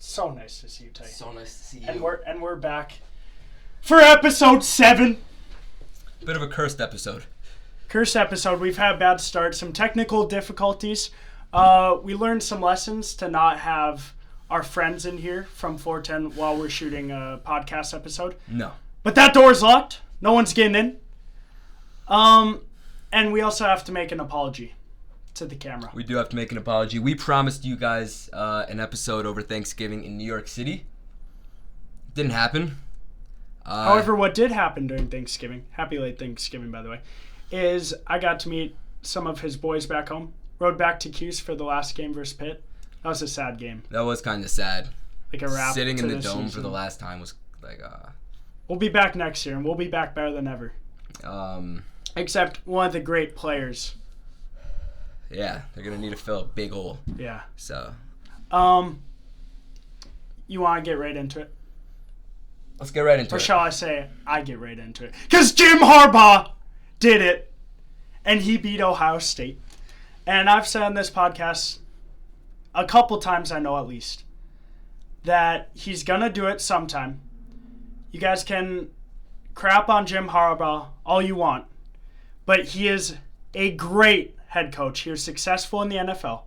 So nice to see you, Ty. So nice to see you. And we're back for episode 7. Bit of a cursed episode. Cursed episode. We've had a bad start, some technical difficulties. We learned some lessons to not have our friends in here from 410 while we're shooting a podcast episode. No. But that door's locked. No one's getting in. And we also have to make an apology to the camera. We do have to make an apology. We promised you guys an episode over Thanksgiving in New York City. Didn't happen. However, what did happen during Thanksgiving, happy late Thanksgiving, by the way, is I got to meet some of his boys back home. Rode back to Cuse for the last game versus Pitt. That was a sad game. That was kind of sad. Like a wrap. Sitting in the dome season. for the last time was like... We'll be back next year, and we'll be back better than ever. Except one of the great players. Yeah, they're going to need to fill a big hole. Yeah. So. You want to get right into it? Let's get right into it. Or shall I say, I get right into it? Because Jim Harbaugh did it, and he beat Ohio State. And I've said on this podcast a couple times, I know at least, that he's going to do it sometime. You guys can crap on Jim Harbaugh all you want, but he is a great head coach. He was successful in the NFL,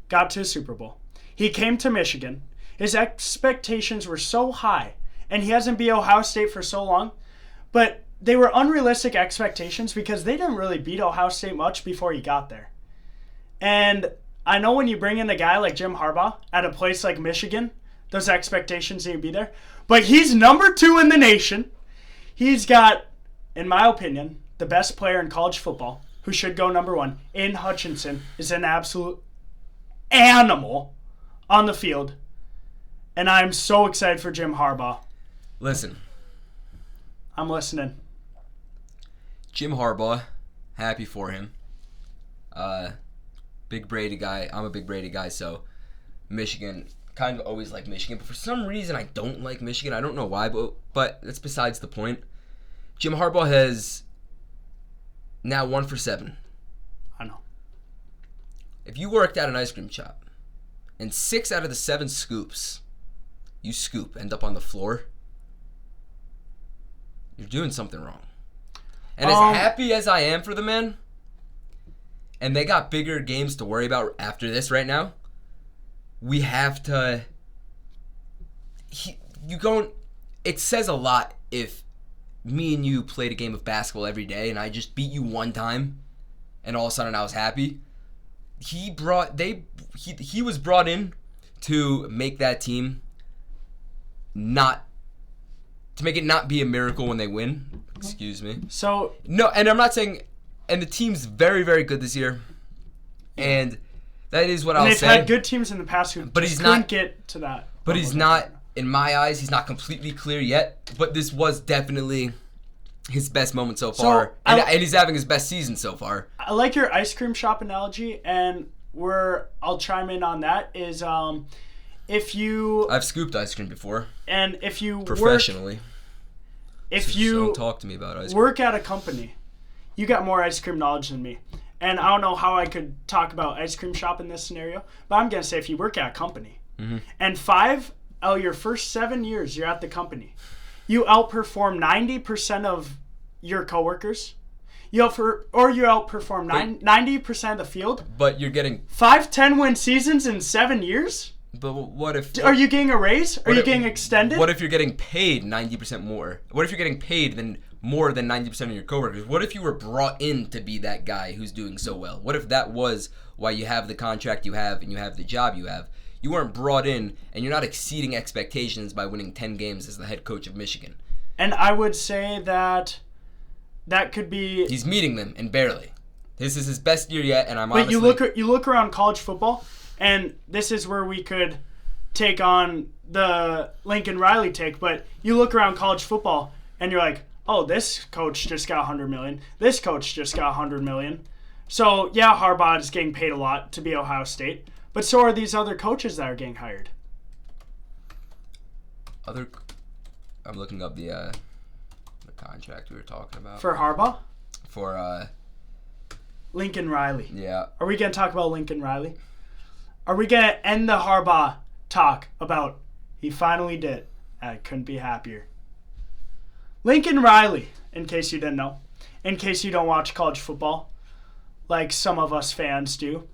got to a Super Bowl. He came to Michigan. His expectations were so high, and he hasn't beat Ohio State for so long, but they were unrealistic expectations because they didn't really beat Ohio State much before he got there. And I know when you bring in a guy like Jim Harbaugh at a place like Michigan, those expectations need to be there. But he's number 2 in the nation. He's got, in my opinion, the best player in college football, who should go number 1. Aiden Hutchinson is an absolute animal on the field. And I'm so excited for Jim Harbaugh. Listen. I'm listening. Jim Harbaugh, happy for him. Big Brady guy. I'm a big Brady guy, so Michigan, kind of always like Michigan. But for some reason, I don't like Michigan. I don't know why, but that's besides the point. Jim Harbaugh has now 1 for 7. I know. If you worked at an ice cream shop and 6 out of the 7 scoops you scoop end up on the floor, you're doing something wrong. And as happy as I am for the man, and they got bigger games to worry about after this right now, we have to... It says a lot if me and you played a game of basketball every day and I just beat you one time and all of a sudden I was happy. He was brought in to make that team to make it not be a miracle when they win. Excuse me. So no, and I'm not saying, and the team's very, very good this year, and that is what I'll say. They've had good teams in the past who couldn't get to that. But he's not, in my eyes, he's not completely clear yet. But this was definitely his best moment so far, and he's having his best season so far. I like your ice cream shop analogy, and I'll chime in on that. Is if you... I've scooped ice cream before. And if you professionally. Don't talk to me about ice cream. Work at a company, you got more ice cream knowledge than me. And I don't know how I could talk about ice cream shop in this scenario, but I'm going to say if you work at a company, and 5 out of your first 7 years you're at the company, you outperform 90% of your coworkers. You outperform 90% of the field. But you're getting 5 10-win seasons in 7 years? But what if... Are you getting a raise? Are you getting extended? What if you're getting paid 90% more? What if you're getting paid more than 90% of your coworkers? What if you were brought in to be that guy who's doing so well? What if that was why you have the contract you have and you have the job you have? You weren't brought in and you're not exceeding expectations by winning 10 games as the head coach of Michigan. And I would say that could be... He's meeting them, and barely. This is his best year yet, and I'm honestly... But you look around college football, and this is where we could take on the Lincoln Riley take, but you look around college football, and you're like, oh, this coach just got $100 million. This coach just got $100 million. So, yeah, Harbaugh is getting paid a lot to be Ohio State, but so are these other coaches that are getting hired. I'm looking up the contract we were talking about. For Harbaugh? For Lincoln Riley. Yeah. Are we going to talk about Lincoln Riley? Are we going to end the Harbaugh talk about he finally did it. I couldn't be happier. Lincoln Riley, in case you didn't know, in case you don't watch college football, like some of us fans do,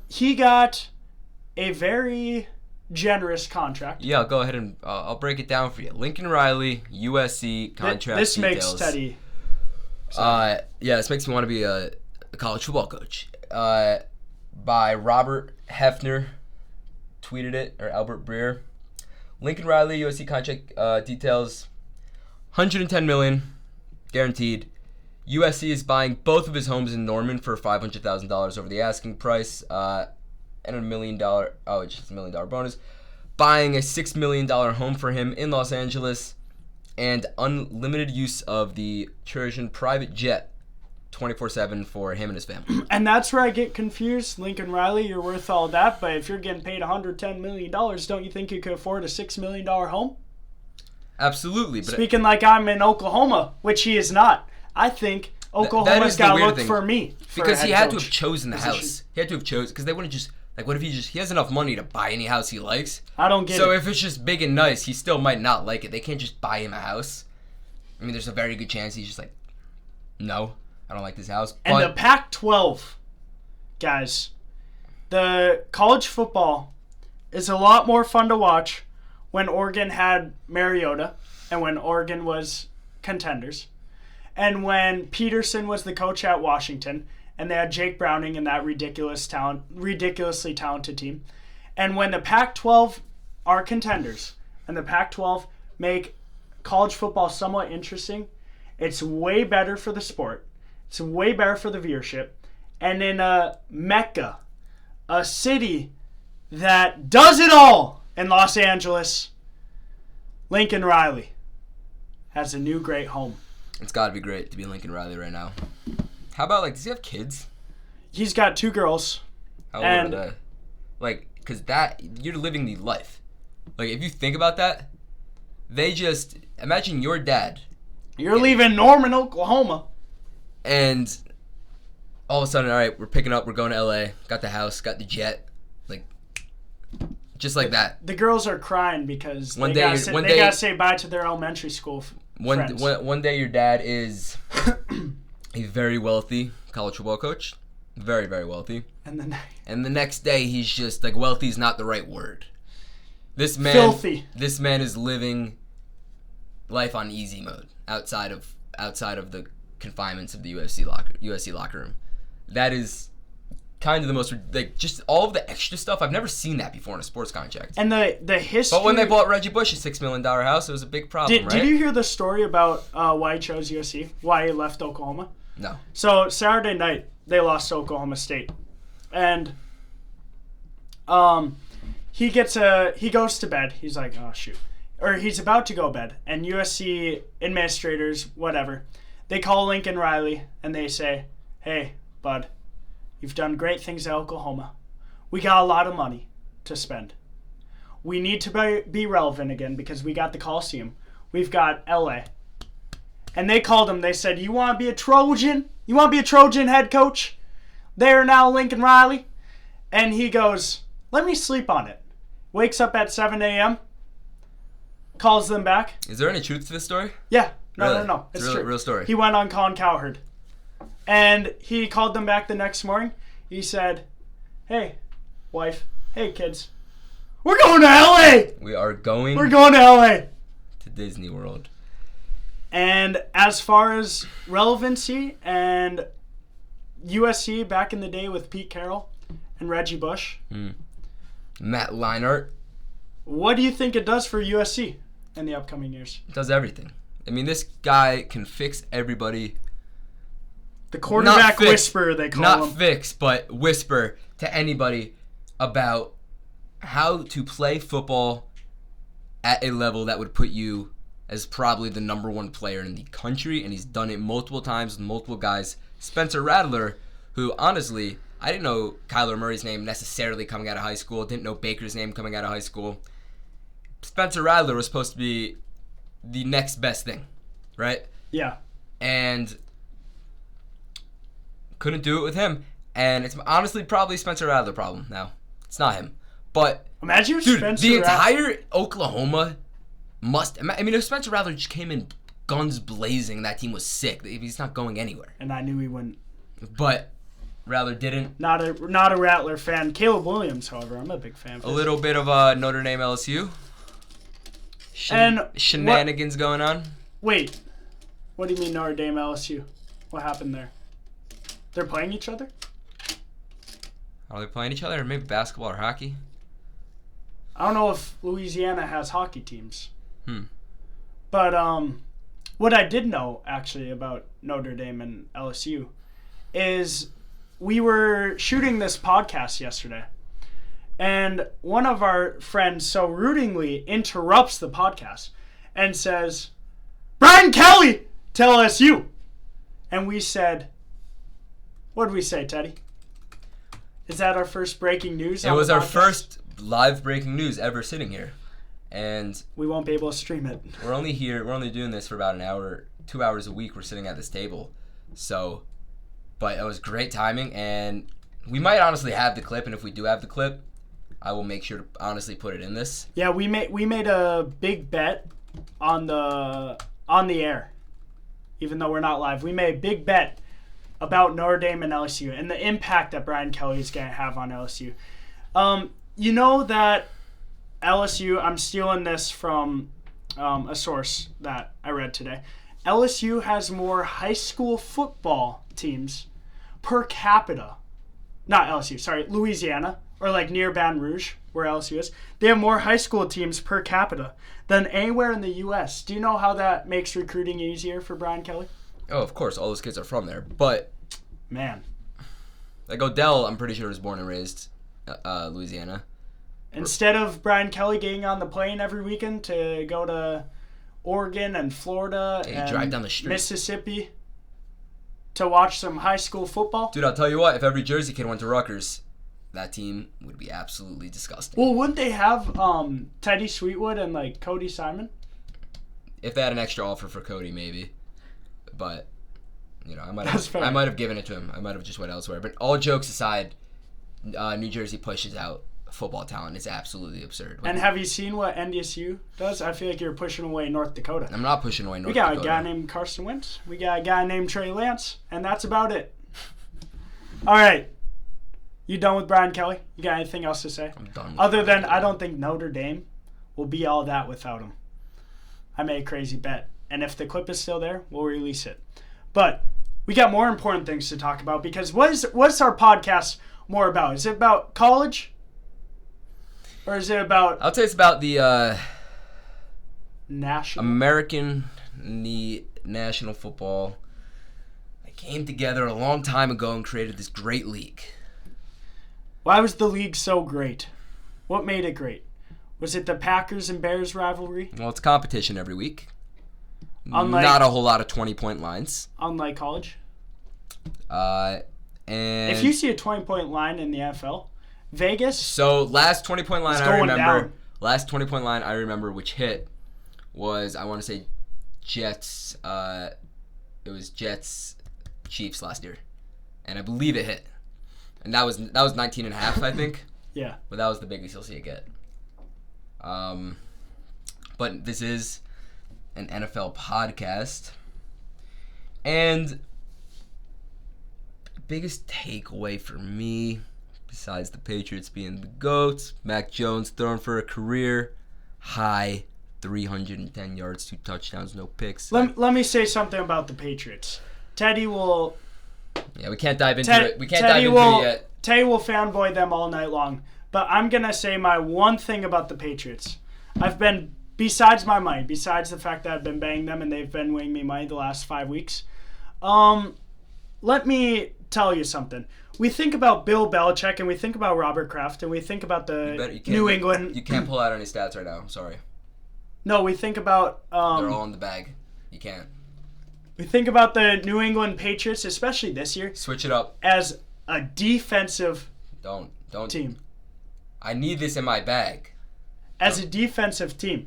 he got a very generous contract. Yeah, I'll go ahead and I'll break it down for you. Lincoln Riley, USC contract This details. makes Teddy. This makes me want to be a college football coach. By Robert Hefner, tweeted it, or Albert Breer. Lincoln Riley, USC contract details, $110 million, guaranteed. USC is buying both of his homes in Norman for $500,000 over the asking price, and $1 million. Oh, it's just $1 million bonus. Buying a $6 million home for him in Los Angeles, and unlimited use of the Trojan private jet, 24/7 for him and his family. And that's where I get confused. Lincoln Riley, you're worth all that, but if you're getting paid $110 million, don't you think you could afford a $6 million home? Absolutely. But Speaking like I'm in Oklahoma, which he is not. I think Oklahoma's got to look for me. Because he had to have chosen the house. He had to have chosen, because they wouldn't just, like, what if he has enough money to buy any house he likes? I don't get it. So if it's just big and nice, he still might not like it. They can't just buy him a house. I mean, there's a very good chance he's just like, no, I don't like this house. And the Pac-12, guys, the college football is a lot more fun to watch when Oregon had Mariota and when Oregon was contenders and when Peterson was the coach at Washington and they had Jake Browning and that ridiculously talented team. And when the Pac-12 are contenders and the Pac-12 make college football somewhat interesting, it's way better for the sport. It's way better for the viewership. And in Mecca, a city that does it all in Los Angeles, Lincoln Riley has a new great home. It's got to be great to be Lincoln Riley right now. How about, like, does he have kids? He's got 2 girls. How old are they? Like, because you're living the life. Like, if you think about that, imagine your dad. You're leaving Norman, Oklahoma. And all of a sudden, all right, we're picking up, we're going to LA, got the house, got the jet, like, just like that. The girls are crying because they got to say bye to their elementary school friends. One day your dad is a very wealthy college football coach, very, very wealthy. And the next day he's just, like, wealthy is not the right word. This man, filthy. This man is living life on easy mode outside of the confinements of the USC locker room. That is kind of the most, like, just all of the extra stuff. I've never seen that before in a sports contract. And the history. But when they bought Reggie Bush a $6 million house, it was a big problem, right? Did you hear the story about why he chose USC? Why he left Oklahoma? No. So Saturday night they lost to Oklahoma State, and he goes to bed. He's like, oh shoot, or he's about to go to bed, and USC administrators, whatever, they call Lincoln Riley and they say, hey, bud, you've done great things at Oklahoma. We got a lot of money to spend. We need to be relevant again because we got the Coliseum. We've got LA. And they called him. They said, you want to be a Trojan? You want to be a Trojan head coach? There now, Lincoln Riley. And he goes, let me sleep on it. Wakes up at 7 a.m. Calls them back. Is there any truth to this story? Yeah. Really? No. It's true. Real story. He went on Colin Cowherd. And he called them back the next morning. He said, hey, wife. Hey, kids. We're going to L.A. We're going to L.A. to Disney World. And as far as relevancy and USC back in the day with Pete Carroll and Reggie Bush. Matt Leinart. What do you think it does for USC in the upcoming years? It does everything. I mean, this guy can fix everybody. The quarterback whisperer, they call him. Not fix, but whisper to anybody about how to play football at a level that would put you as probably the number 1 player in the country, and he's done it multiple times with multiple guys. Spencer Rattler, who honestly, I didn't know Kyler Murray's name necessarily coming out of high school, didn't know Baker's name coming out of high school. Spencer Rattler was supposed to be the next best thing, right? Yeah. And couldn't do it with him. And it's honestly probably Spencer Rattler's problem now. It's not him. But Imagine if dude, Spencer the Rattler- entire Oklahoma if Spencer Rattler just came in guns blazing, that team was sick. He's not going anywhere. And I knew he wouldn't. But Rattler didn't. Not a Rattler fan. Caleb Williams, however, I'm a big fan. A little bit of Notre Dame LSU. And shenanigans going on. Wait, what do you mean Notre Dame LSU? What happened there? They're playing each other? Are they playing each other, or maybe basketball or hockey? I don't know if Louisiana has hockey teams. Hmm. But what I did know, actually, about Notre Dame and LSU is we were shooting this podcast yesterday, and one of our friends so rootingly interrupts the podcast and says, "Brian Kelly to LSU." And we said, what did we say, Teddy? Is that our first breaking news? It was our first live breaking news ever sitting here. And we won't be able to stream it. We're only doing this for about an hour, 2 hours a week. We're sitting at this table. So, but it was great timing, and we might honestly have the clip, and if we do have the clip, I will make sure to honestly put it in this. Yeah, we made a big bet on the air. Even though we're not live, we made a big bet about Notre Dame and LSU and the impact that Brian Kelly is going to have on LSU. You know that LSU, I'm stealing this from a source that I read today. LSU has more high school football teams per capita. Not LSU, sorry, Louisiana, or like near Baton Rouge, where LSU is. They have more high school teams per capita than anywhere in the U.S. Do you know how that makes recruiting easier for Brian Kelly? Oh, of course, all those kids are from there. But, man. Like Odell, I'm pretty sure was born and raised Louisiana. Instead of Brian Kelly getting on the plane every weekend to go to Oregon and Florida and drive down the street. Mississippi to watch some high school football. Dude, I'll tell you what, if every Jersey kid went to Rutgers, that team would be absolutely disgusting. Well, wouldn't they have Teddy Sweetwood and like Cody Simon? If they had an extra offer for Cody, maybe. But, you know, I might have given it to him. I might have just went elsewhere. But all jokes aside, New Jersey pushes out football talent. It's absolutely absurd. And have you seen what NDSU does? I feel like you're pushing away North Dakota. I'm not pushing away North Dakota. We got a guy named Carson Wentz. We got a guy named Trey Lance. And that's about it. All right. You done with Brian Kelly? You got anything else to say? I'm done with Other than I don't think Notre Dame will be all that without him. I made a crazy bet. And if the clip is still there, we'll release it. But we got more important things to talk about because what's our podcast more about? Is it about college? Or is it about... I'll say it's about the national American National Football. They came together a long time ago and created this great league. Why was the league so great? What made it great? Was it the Packers and Bears rivalry? Well, it's competition every week. Unlike, not a whole lot of 20-point lines. Unlike college? And if you see a 20-point line in the NFL, Vegas... So, last 20-point line Last 20-point line I remember which hit was, I want to say, Jets. It was Jets Chiefs last year. And I believe it hit. And that was 19 and a half, I think. Yeah. But that was the biggest you'll see it get. But this is an NFL podcast. And the biggest takeaway for me, besides the Patriots being the GOATs, Mac Jones throwing for a career high 310 yards, 2 touchdowns, no picks. Let me say something about the Patriots. Teddy will... Yeah, we can't dive into it. We can't dive into it yet. Teddy will fanboy them all night long. But I'm going to say my one thing about the Patriots. I've been, besides my money, besides the fact that I've been banging them and they've been winning me money the last 5 weeks, let me tell you something. We think about Bill Belichick and we think about Robert Kraft and we think about the New England... You can't pull out any stats right now. I'm sorry. No, we think about... They're all in the bag. You can't. We think about the New England Patriots, especially this year. Switch it up. As a defensive Don't team. I need this in my bag. As a defensive team.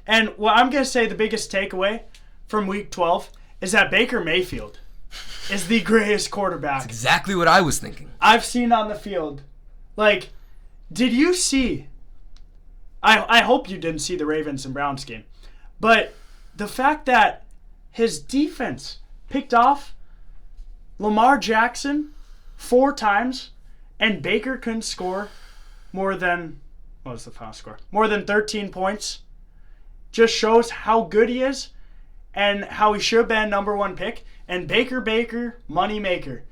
And what I'm going to say the biggest takeaway from Week 12 is that Baker Mayfield is the greatest quarterback. That's exactly what I was thinking. I've seen on the field. Like, did you see I hope you didn't see the Ravens and Browns game. But the fact that his defense picked off Lamar Jackson 4 times and Baker couldn't score more than, what was the final score? More than 13 points just shows how good he is and how he should have been number 1 pick. And Baker, money maker.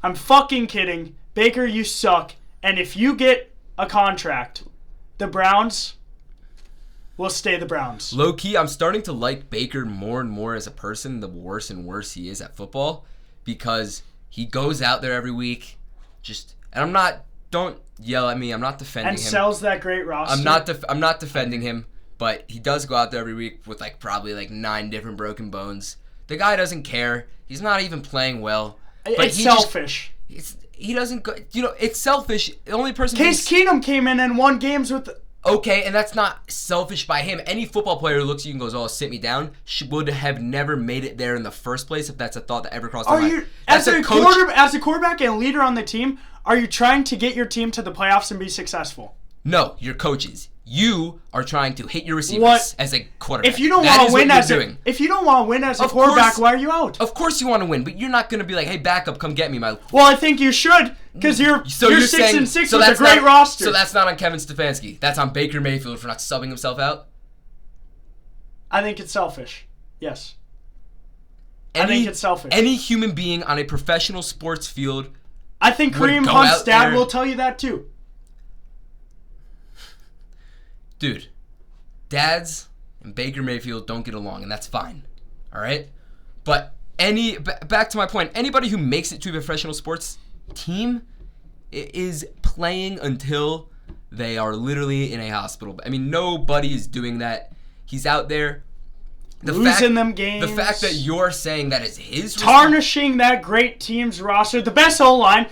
I'm fucking kidding. Baker, you suck. And if you get a contract, the Browns will stay the Browns. Low-key, I'm starting to like Baker more and more as a person the worse and worse he is at football, because he goes out there every week, don't yell at me, I'm not defending him. And sells that great roster. I'm not defending him, but he does go out there every week with probably 9 different broken bones. The guy doesn't care. He's not even playing well. But it's selfish. He doesn't go. It's selfish. The only person. Case Keenum came in and won games with. Okay, and that's not selfish by him. Any football player who looks at you and goes, "Oh, sit me down," would have never made it there in the first place if that's a thought that ever crossed their mind. As a quarterback and leader on the team, are you trying to get your team to the playoffs and be successful? No, you're coaches. You are trying to hit your receivers as a quarterback. If you don't want to win as a quarterback, why are you out? Of course you want to win, but you're not going to be like, "Hey, backup, come get me, my." Well, I think you should, because you're 6-6 with a great roster. So that's not on Kevin Stefanski. That's on Baker Mayfield for not subbing himself out. I think it's selfish. Yes. I think it's selfish. Any human being on a professional sports field. I think Kareem Hunt's dad will tell you that too. Dude, dads and Baker Mayfield don't get along, and that's fine. All right? But back to my point, anybody who makes it to a professional sports team is playing until they are literally in a hospital. I mean, nobody is doing that. He's out there losing them games. The fact that you're saying that is his tarnishing that great team's roster, the best O-line,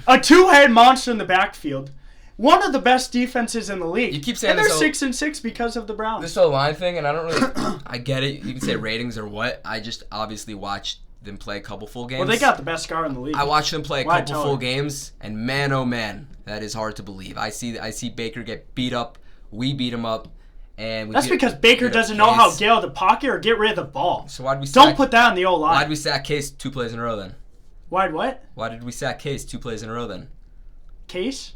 a 2-head monster in the backfield. One of the best defenses in the league. You keep saying and they're 6-6 because of the Browns. This whole line thing, and I don't really... I get it. You can say ratings or what. I just obviously watched them play a couple full games. Well, they got the best star in the league. I watched them play a couple full games, and man, oh man, that is hard to believe. I see Baker get beat up. We beat him up. And that's because Baker doesn't know how to get out of the pocket or get rid of the ball. So why'd we sack... Don't put that on the O-line. Why'd we sack Case 2 plays in a row then? Why'd what? Why did we sack Case 2 plays in a row then? Case?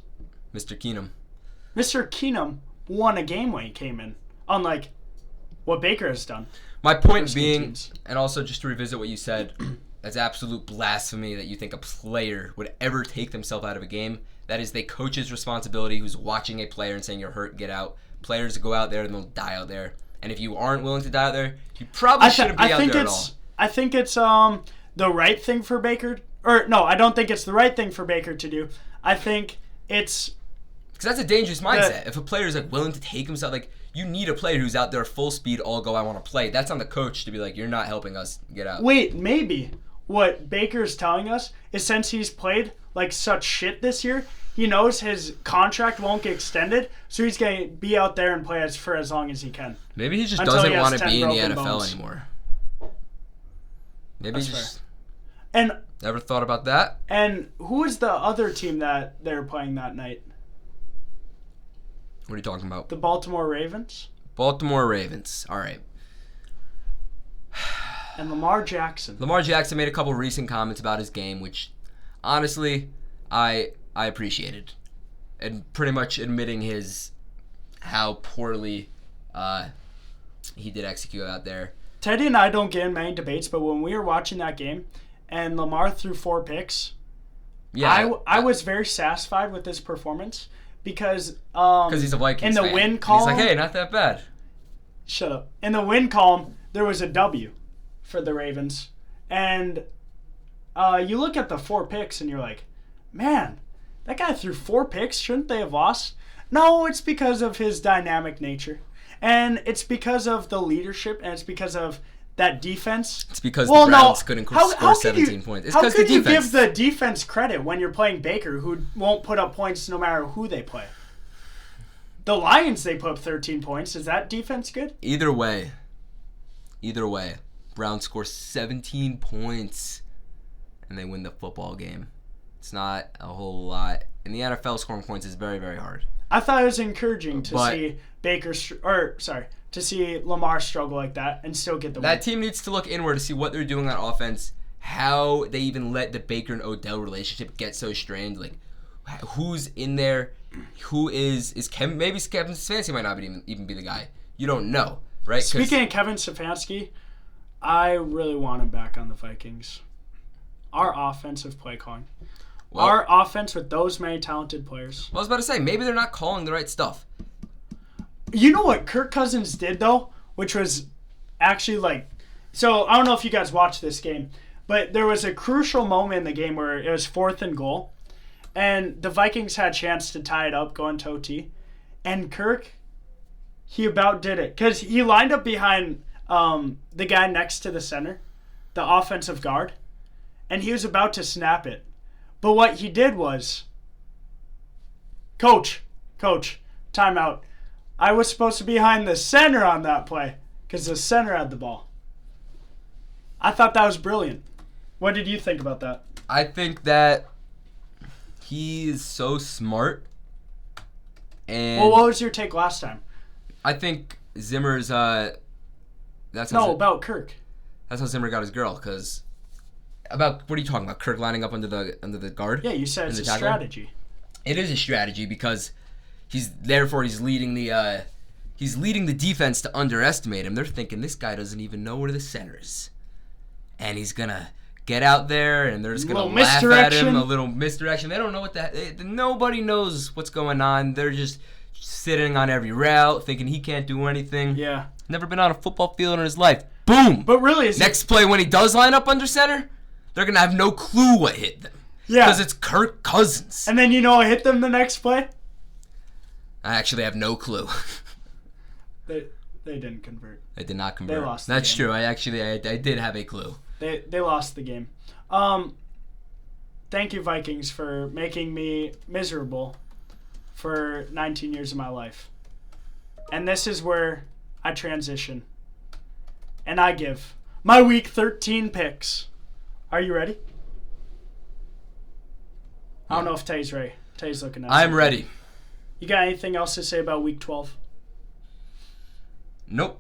Mr. Keenum. Mr. Keenum won a game when he came in, unlike what Baker has done. My point being, and also just to revisit what you said, that's absolute blasphemy that you think a player would ever take themselves out of a game. That is the coach's responsibility who's watching a player and saying, "You're hurt, get out." Players go out there and they'll die out there. And if you aren't willing to die out there, you probably shouldn't be out there at all. I think it's the right thing for Baker. Or, no, I don't think it's the right thing for Baker to do. I think it's... Because that's a dangerous mindset. If a player is willing to take himself, you need a player who's out there full speed, all go, I want to play. That's on the coach to be like, you're not helping us, get out. Wait, maybe what Baker's telling us is since he's played such shit this year, he knows his contract won't get extended, so he's going to be out there and play for as long as he can. Maybe he just doesn't want to be in the NFL anymore. Maybe he just never thought about that. And who is the other team that they're playing that night? What are you talking about? The Baltimore Ravens. Baltimore Ravens. All right. And Lamar Jackson. Lamar Jackson made a couple recent comments about his game, which, honestly, I appreciated. And pretty much admitting how poorly he did execute out there. Teddy and I don't get in many debates, but when we were watching that game and Lamar threw 4 picks, I was very satisfied with this performance. Because he's a Vikings in the fan. win column, he's like, hey, not that bad. Shut up. In the win column, there was a W for the Ravens, and you look at the 4 picks and you're like, man, that guy threw 4 picks. Shouldn't they have lost? No, it's because of his dynamic nature, and it's because of the leadership, and it's because of that defense. It's because the Browns couldn't score 17 points. It's how could you defense. give the defense credit when you're playing Baker, who won't put up points no matter who they play? The Lions, they put up 13 points. Is that defense good? Either way, Browns score 17 points, and they win the football game. It's not a whole lot. In the NFL, scoring points is very, very hard. I thought it was encouraging to But- see to see Lamar struggle like that and still get the win. That team needs to look inward to see what they're doing on offense, how they even let the Baker and Odell relationship get so strained. Like, who's in there? Who is Kevin? Maybe Kevin Stefanski might not even be the guy. You don't know, right? Speaking of Kevin Stefanski, I really want him back on the Vikings. Our offensive play calling. Our offense with those many talented players. I was about to say, maybe they're not calling the right stuff. You know what Kirk Cousins did, though? Which was actually so I don't know if you guys watched this game, but there was a crucial moment in the game where it was 4th and goal, and the Vikings had a chance to tie it up going to OT. And Kirk, he about did it. Because he lined up behind the guy next to the center, the offensive guard, and he was about to snap it. But what he did was, Coach, timeout. I was supposed to be behind the center on that play because the center had the ball. I thought that was brilliant. What did you think about that? I think that he is so smart. And Well, what was your take last time? I think Zimmer's about Kirk. That's how Zimmer got his girl. Because what are you talking about? Kirk lining up under the guard? Yeah, you said it's a strategy. It is a strategy because he's leading the defense to underestimate him. They're thinking this guy doesn't even know where the center is, and he's gonna get out there, and they're just gonna laugh at him. A little misdirection. They don't know nobody knows what's going on. They're just sitting on every route, thinking he can't do anything. Yeah. Never been on a football field in his life. Boom. But really, next play when he does line up under center, they're gonna have no clue what hit them. Yeah. Because it's Kirk Cousins. And then what hit them the next play? I actually have no clue. They didn't convert. They did not convert. They lost the That's game. true. I did have a clue. They lost the game. Thank you, Vikings, for making me miserable for 19 years of my life. And this is where I transition. And I give my Week 13 picks. Are you ready? I don't know if Tay's ready. Tay's looking at I'm ready. You got anything else to say about Week 12? Nope.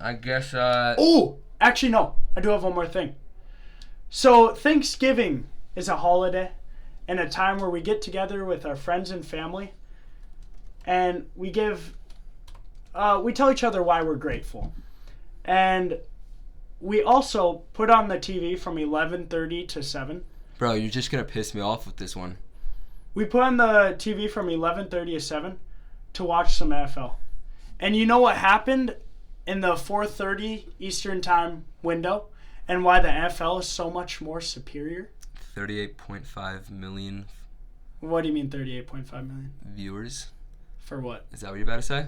I guess, Oh! Actually, no. I do have one more thing. So, Thanksgiving is a holiday and a time where we get together with our friends and family and we tell each other why we're grateful. And we also put on the TV from 11:30 to 7. Bro, you're just going to piss me off with this one. We put on the TV from 11:30 to 7 to watch some NFL. And you know what happened in the 4:30 Eastern Time window and why the NFL is so much more superior? 38.5 million What do you mean 38.5 million? viewers. For what? Is that what you're about to say?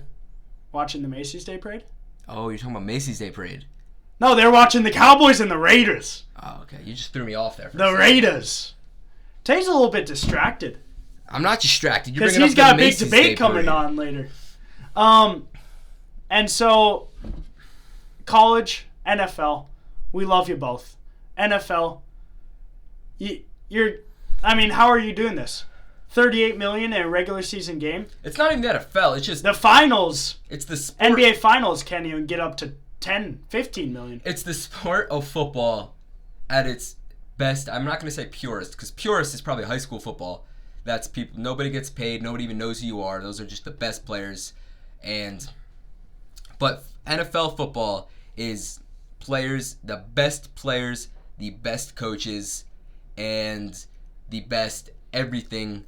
Watching the Macy's Day Parade? Oh, you're talking about Macy's Day Parade. No, they're watching the Cowboys and the Raiders. Oh, okay. You just threw me off there. The Raiders. Tay's a little bit distracted. I'm not distracted. Because he's got a big debate coming on later. And so, college, NFL, we love you both. NFL, how are you doing this? 38 million in a regular season game? It's not even the NFL. It's just the finals. It's the sport. NBA finals can't even get up to 10, 15 million. It's the sport of football at its best. I'm not going to say purest, because purest is probably high school football. That's people. Nobody gets paid. Nobody even knows who you are. Those are just the best players. But NFL football is the best coaches, and the best everything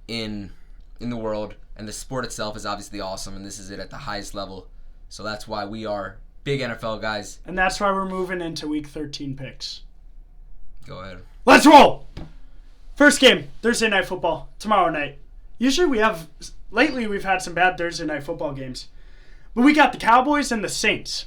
in the world. And the sport itself is obviously awesome, and this is it at the highest level. So that's why we are big NFL guys. And that's why we're moving into Week 13 picks. Go ahead. Let's roll! First game, Thursday Night Football, tomorrow night. Usually lately we've had some bad Thursday Night Football games. But we got the Cowboys and the Saints.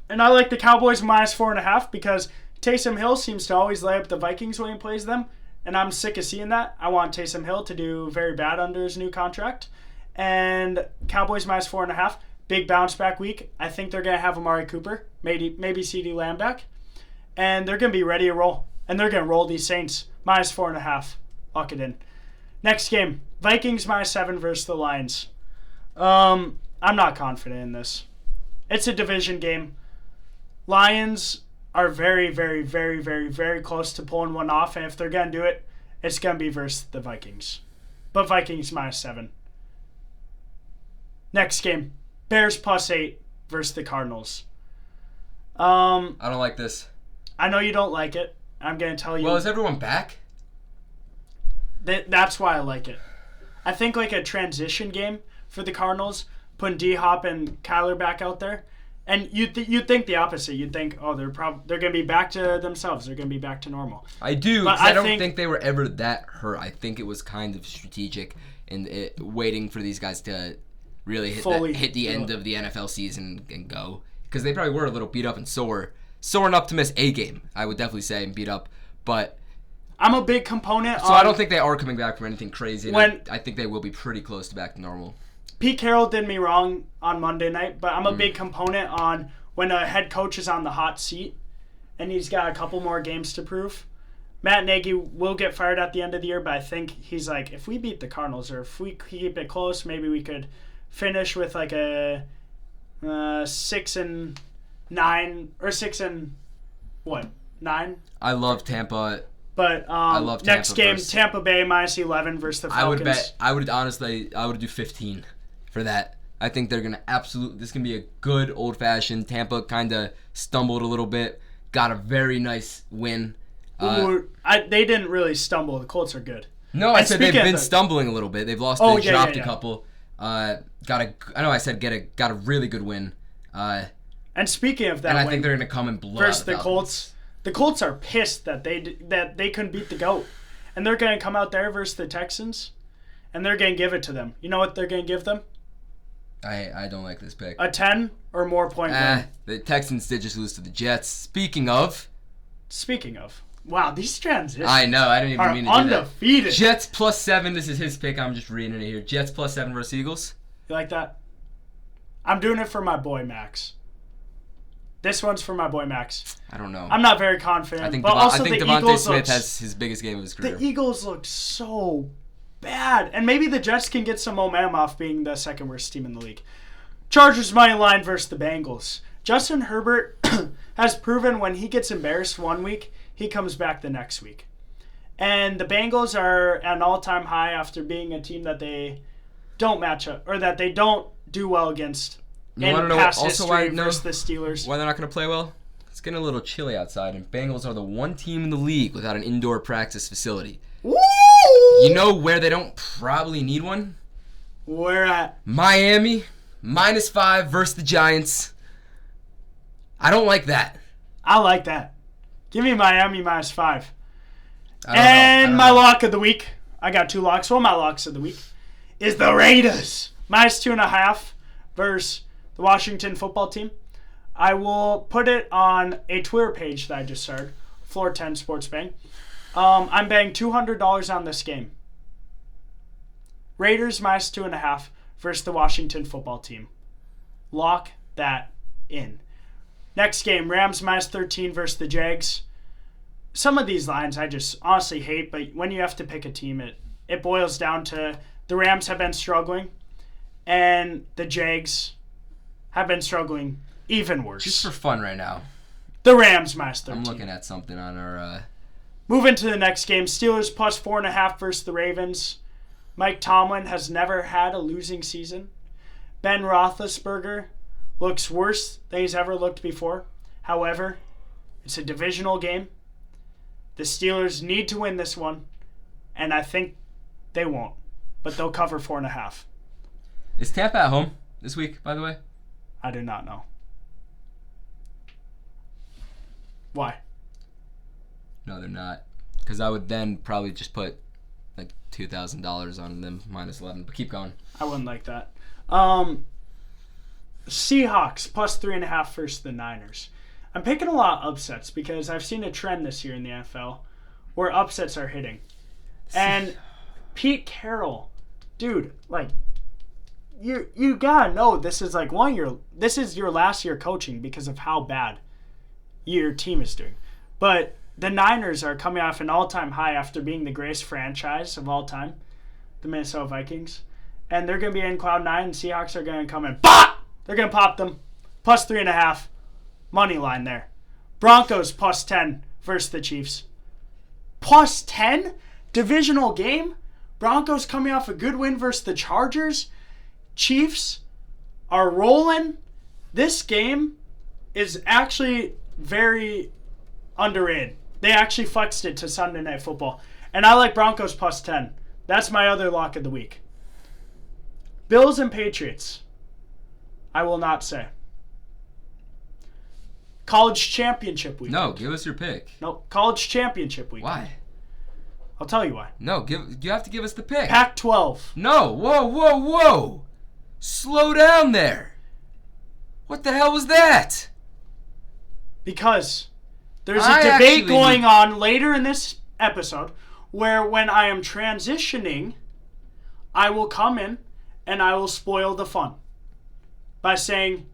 And I like the Cowboys -4.5 because Taysom Hill seems to always lay up the Vikings when he plays them. And I'm sick of seeing that. I want Taysom Hill to do very bad under his new contract. And Cowboys -4.5. Big bounce back week. I think they're going to have Amari Cooper, maybe CeeDee Lamb back. And they're going to be ready to roll. And they're going to roll these Saints -4.5. Lock it in. Next game, Vikings -7 versus the Lions. I'm not confident in this. It's a division game. Lions are very, very, very, very, very close to pulling one off, and if they're going to do it, it's going to be versus the Vikings. But Vikings -7. Next game, Bears +8 versus the Cardinals. I don't like this. I know you don't like it. I'm going to tell you. Well, is everyone back? That's why I like it. I think like a transition game for the Cardinals, putting D-Hop and Kyler back out there. And you'd think the opposite. You'd think, oh, they're going to be back to themselves. They're going to be back to normal. I do, but I don't think they were ever that hurt. I think it was kind of strategic and waiting for these guys to really hit the end of the NFL season and go. Because they probably were a little beat up and sore enough to miss a game, I would definitely say, and beat up. But I'm a big component I don't think they are coming back from anything crazy. I think they will be pretty close to back to normal. Pete Carroll did me wrong on Monday night, but I'm a big component on when a head coach is on the hot seat and he's got a couple more games to prove. Matt Nagy will get fired at the end of the year, but I think he's like, if we beat the Cardinals or if we keep it close, maybe we could finish with like a 6-9 or 6-9. I love Tampa. But I love Tampa next game, Tampa Bay -11 versus the Falcons. I would do 15 for that. I think they're gonna this can be a good old-fashioned. Tampa kind of stumbled a little bit, got a very nice win. They didn't really stumble. The Colts are good. No, I said they've been stumbling a little bit. They've lost. They dropped a couple. Got a really good win. And speaking of that, and I think they're gonna come and blow versus out the Colts. The Colts are pissed that they couldn't beat the GOAT, and they're gonna come out there versus the Texans, and they're gonna give it to them. You know what they're gonna give them? I don't like this pick. A 10 or more point win. The Texans did just lose to the Jets. Speaking of, wow, these transitions. I know. I didn't even mean to undefeated. Do that. Jets +7. This is his pick. I'm just reading it here. Jets +7 versus Eagles. You like that? I'm doing it for my boy Max. This one's for my boy Max. I don't know. I'm not very confident. I think the Devontae Smith has his biggest game of his career. The Eagles look so bad. And maybe the Jets can get some momentum off being the second worst team in the league. Chargers money line versus the Bengals. Justin Herbert has proven when he gets embarrassed one week, he comes back the next week. And the Bengals are at an all-time high after being a team that they don't match up, or that they don't do well against. You want to know also why versus the Steelers. Why they're not going to play well? It's getting a little chilly outside, and Bengals are the one team in the league without an indoor practice facility. Woo! You know where they don't probably need one? Where at? Miami, -5 versus the Giants. I don't like that. I like that. Give me Miami -5. And my lock of the week. I got 2 locks. One of my locks of the week is the Raiders. -2.5 versus the Washington football team. I will put it on a Twitter page that I just started, Floor 10 Sports Bang. I'm betting $200 on this game. Raiders -2.5 versus the Washington football team. Lock that in. Next game, Rams -13 versus the Jags. Some of these lines I just honestly hate, but when you have to pick a team, it boils down to the Rams have been struggling, and the Jags have been struggling even worse. Just for fun right now. The Rams -13. I'm looking at something on our... Moving to the next game, Steelers +4.5 versus the Ravens. Mike Tomlin has never had a losing season. Ben Roethlisberger looks worse than he's ever looked before. However, it's a divisional game. The Steelers need to win this one, and I think they won't, but they'll cover 4.5. Is Tampa at home this week, by the way? I do not know. Why? No, they're not. Because I would then probably just put like $2,000 on them -11. But keep going. I wouldn't like that. Seahawks +3.5 versus the Niners. I'm picking a lot of upsets because I've seen a trend this year in the NFL where upsets are hitting. And Pete Carroll, dude, like you gotta know this is like this is your last year coaching because of how bad your team is doing. But the Niners are coming off an all-time high after being the greatest franchise of all time. the Minnesota Vikings. And they're going to be in cloud 9, and Seahawks are going to come in. Pop! They're going to pop them. Plus 3.5. Money line there. Broncos plus 10 versus the Chiefs. Plus 10? Divisional game? Broncos coming off a good win versus the Chargers. Chiefs are rolling. This game is actually very underrated. They actually flexed it to Sunday Night Football. And I like Broncos plus 10. That's my other lock of the week. Bills and Patriots. I will not say. College championship week. No, give us your pick. No, college championship week. Why? I'll tell you why. No, you have to give us the pick. Pac-12. No, whoa. Slow down there. What the hell was that? Because there's a debate going on later in this episode where when I am transitioning, I will come in and I will spoil the fun by saying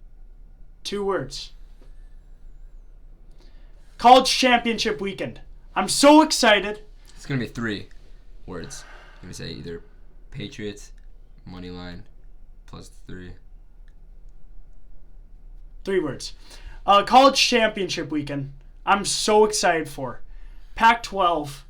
2 words. College championship weekend. I'm so excited. It's going to be 3 words. I'm going to say either Patriots, money line, plus 3. 3 words. College championship weekend. I'm so excited for. Pac-12.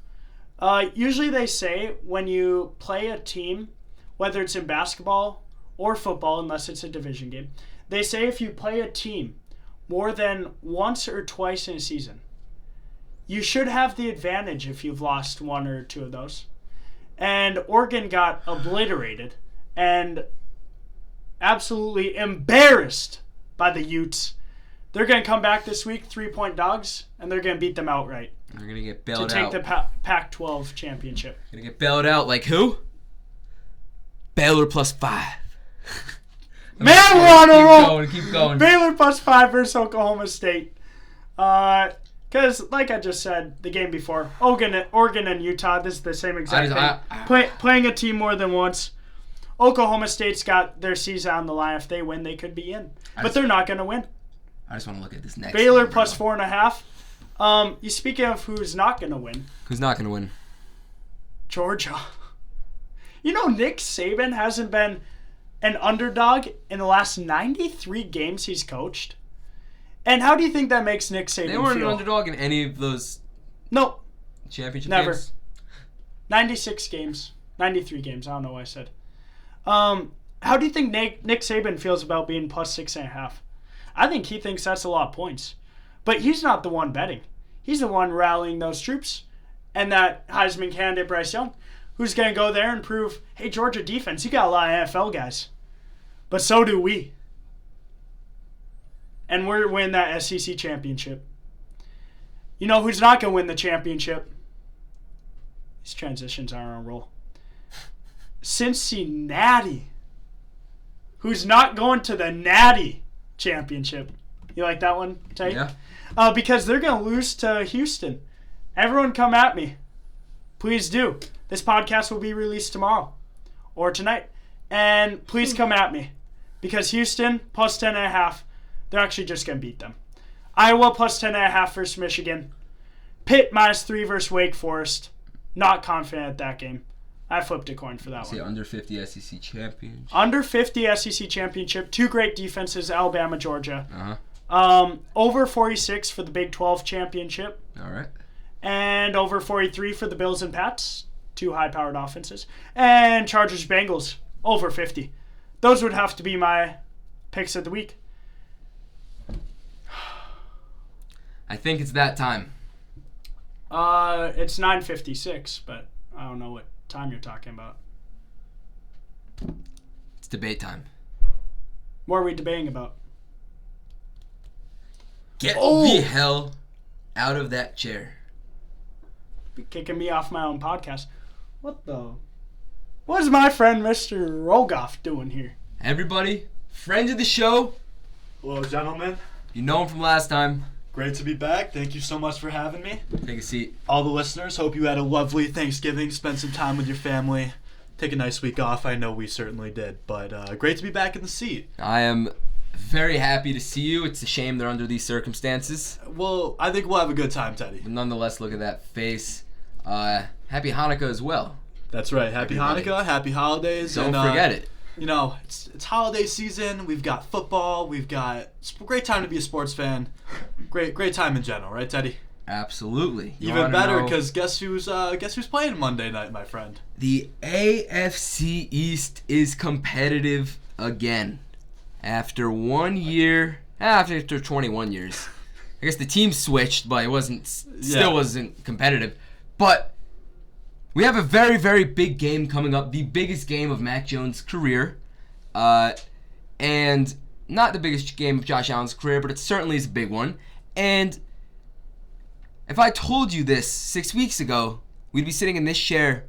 Usually they say when you play a team, whether it's in basketball or football, unless it's a division game, they say if you play a team more than once or twice in a season, you should have the advantage if you've lost 1 or 2 of those. And Oregon got obliterated and absolutely embarrassed by the Utes. They're going to come back this week, 3-point dogs, and they're going to beat them outright. They're going to get bailed out. To take the Pac-12 championship. Going to get bailed out like who? Baylor plus 5. Man, we're on a roll. Keep going. Baylor plus 5 versus Oklahoma State. Because, like I just said, the game before, Oregon and Utah, this is the same exact thing. Playing a team more than once. Oklahoma State's got their season on the line. If they win, they could be in. But they're not going to win. I just want to look at this next. Baylor plus 4.5. You speaking of who's not going to win. Who's not going to win? Georgia. You know, Nick Saban hasn't been an underdog in the last 93 games he's coached. And how do you think that makes Nick Saban feel? They weren't an underdog in any of those championship never. games? 96 games. 93 games. I don't know what I said. How do you think Nick Saban feels about being plus 6.5? I think he thinks that's a lot of points. But he's not the one betting. He's the one rallying those troops. And that Heisman candidate, Bryce Young, who's going to go there and prove, hey, Georgia defense, you got a lot of NFL guys. But so do we. And we're going to win that SEC championship. You know who's not going to win the championship? These transitions are on a roll. Cincinnati. Who's not going to the Natty championship. You like that one, Tate? Yeah. Because they're going to lose to Houston. Everyone come at me. Please do. This podcast will be released tomorrow or tonight. And please come at me. Because Houston, plus 10.5, they're actually just going to beat them. Iowa, plus 10.5 versus Michigan. Pitt, minus 3 versus Wake Forest. Not confident at that game. I flipped a coin for that one. Under 50 SEC championship. Under 50 SEC championship. 2 great defenses, Alabama, Georgia. Over 46 for the Big 12 championship. All right. And over 43 for the Bills and Pats. 2 high-powered offenses. And Chargers, Bengals, over 50. Those would have to be my picks of the week. I think it's that time. It's 9:56, but I don't know what time you're talking about. It's debate time. What are we debating about? Get the hell out of that chair. Be kicking me off my own podcast. What is my friend Mr. Rogoff doing here? Everybody, friend of the show. Hello, gentlemen. You know him from last time. Great to be back. Thank you so much for having me. Take a seat. All the listeners, hope you had a lovely Thanksgiving, spent some time with your family, take a nice week off. I know we certainly did, but great to be back in the seat. I am very happy to see you. It's a shame they're under these circumstances. Well, I think we'll have a good time, Teddy. But nonetheless, look at that face. Happy Hanukkah as well. That's right. Happy Everybody. Hanukkah, happy holidays. Don't and, forget it. You know, it's holiday season. We've got football. It's a great time to be a sports fan. Great time in general, right, Teddy? Absolutely. Even better, because guess who's playing Monday night, my friend? The AFC East is competitive again. After 1 year, after 21 years. I guess the team switched, but it still wasn't competitive. But we have a very, very big game coming up, the biggest game of Mac Jones' career. And not the biggest game of Josh Allen's career, but it certainly is a big one. And if I told you this 6 weeks ago, we'd be sitting in this chair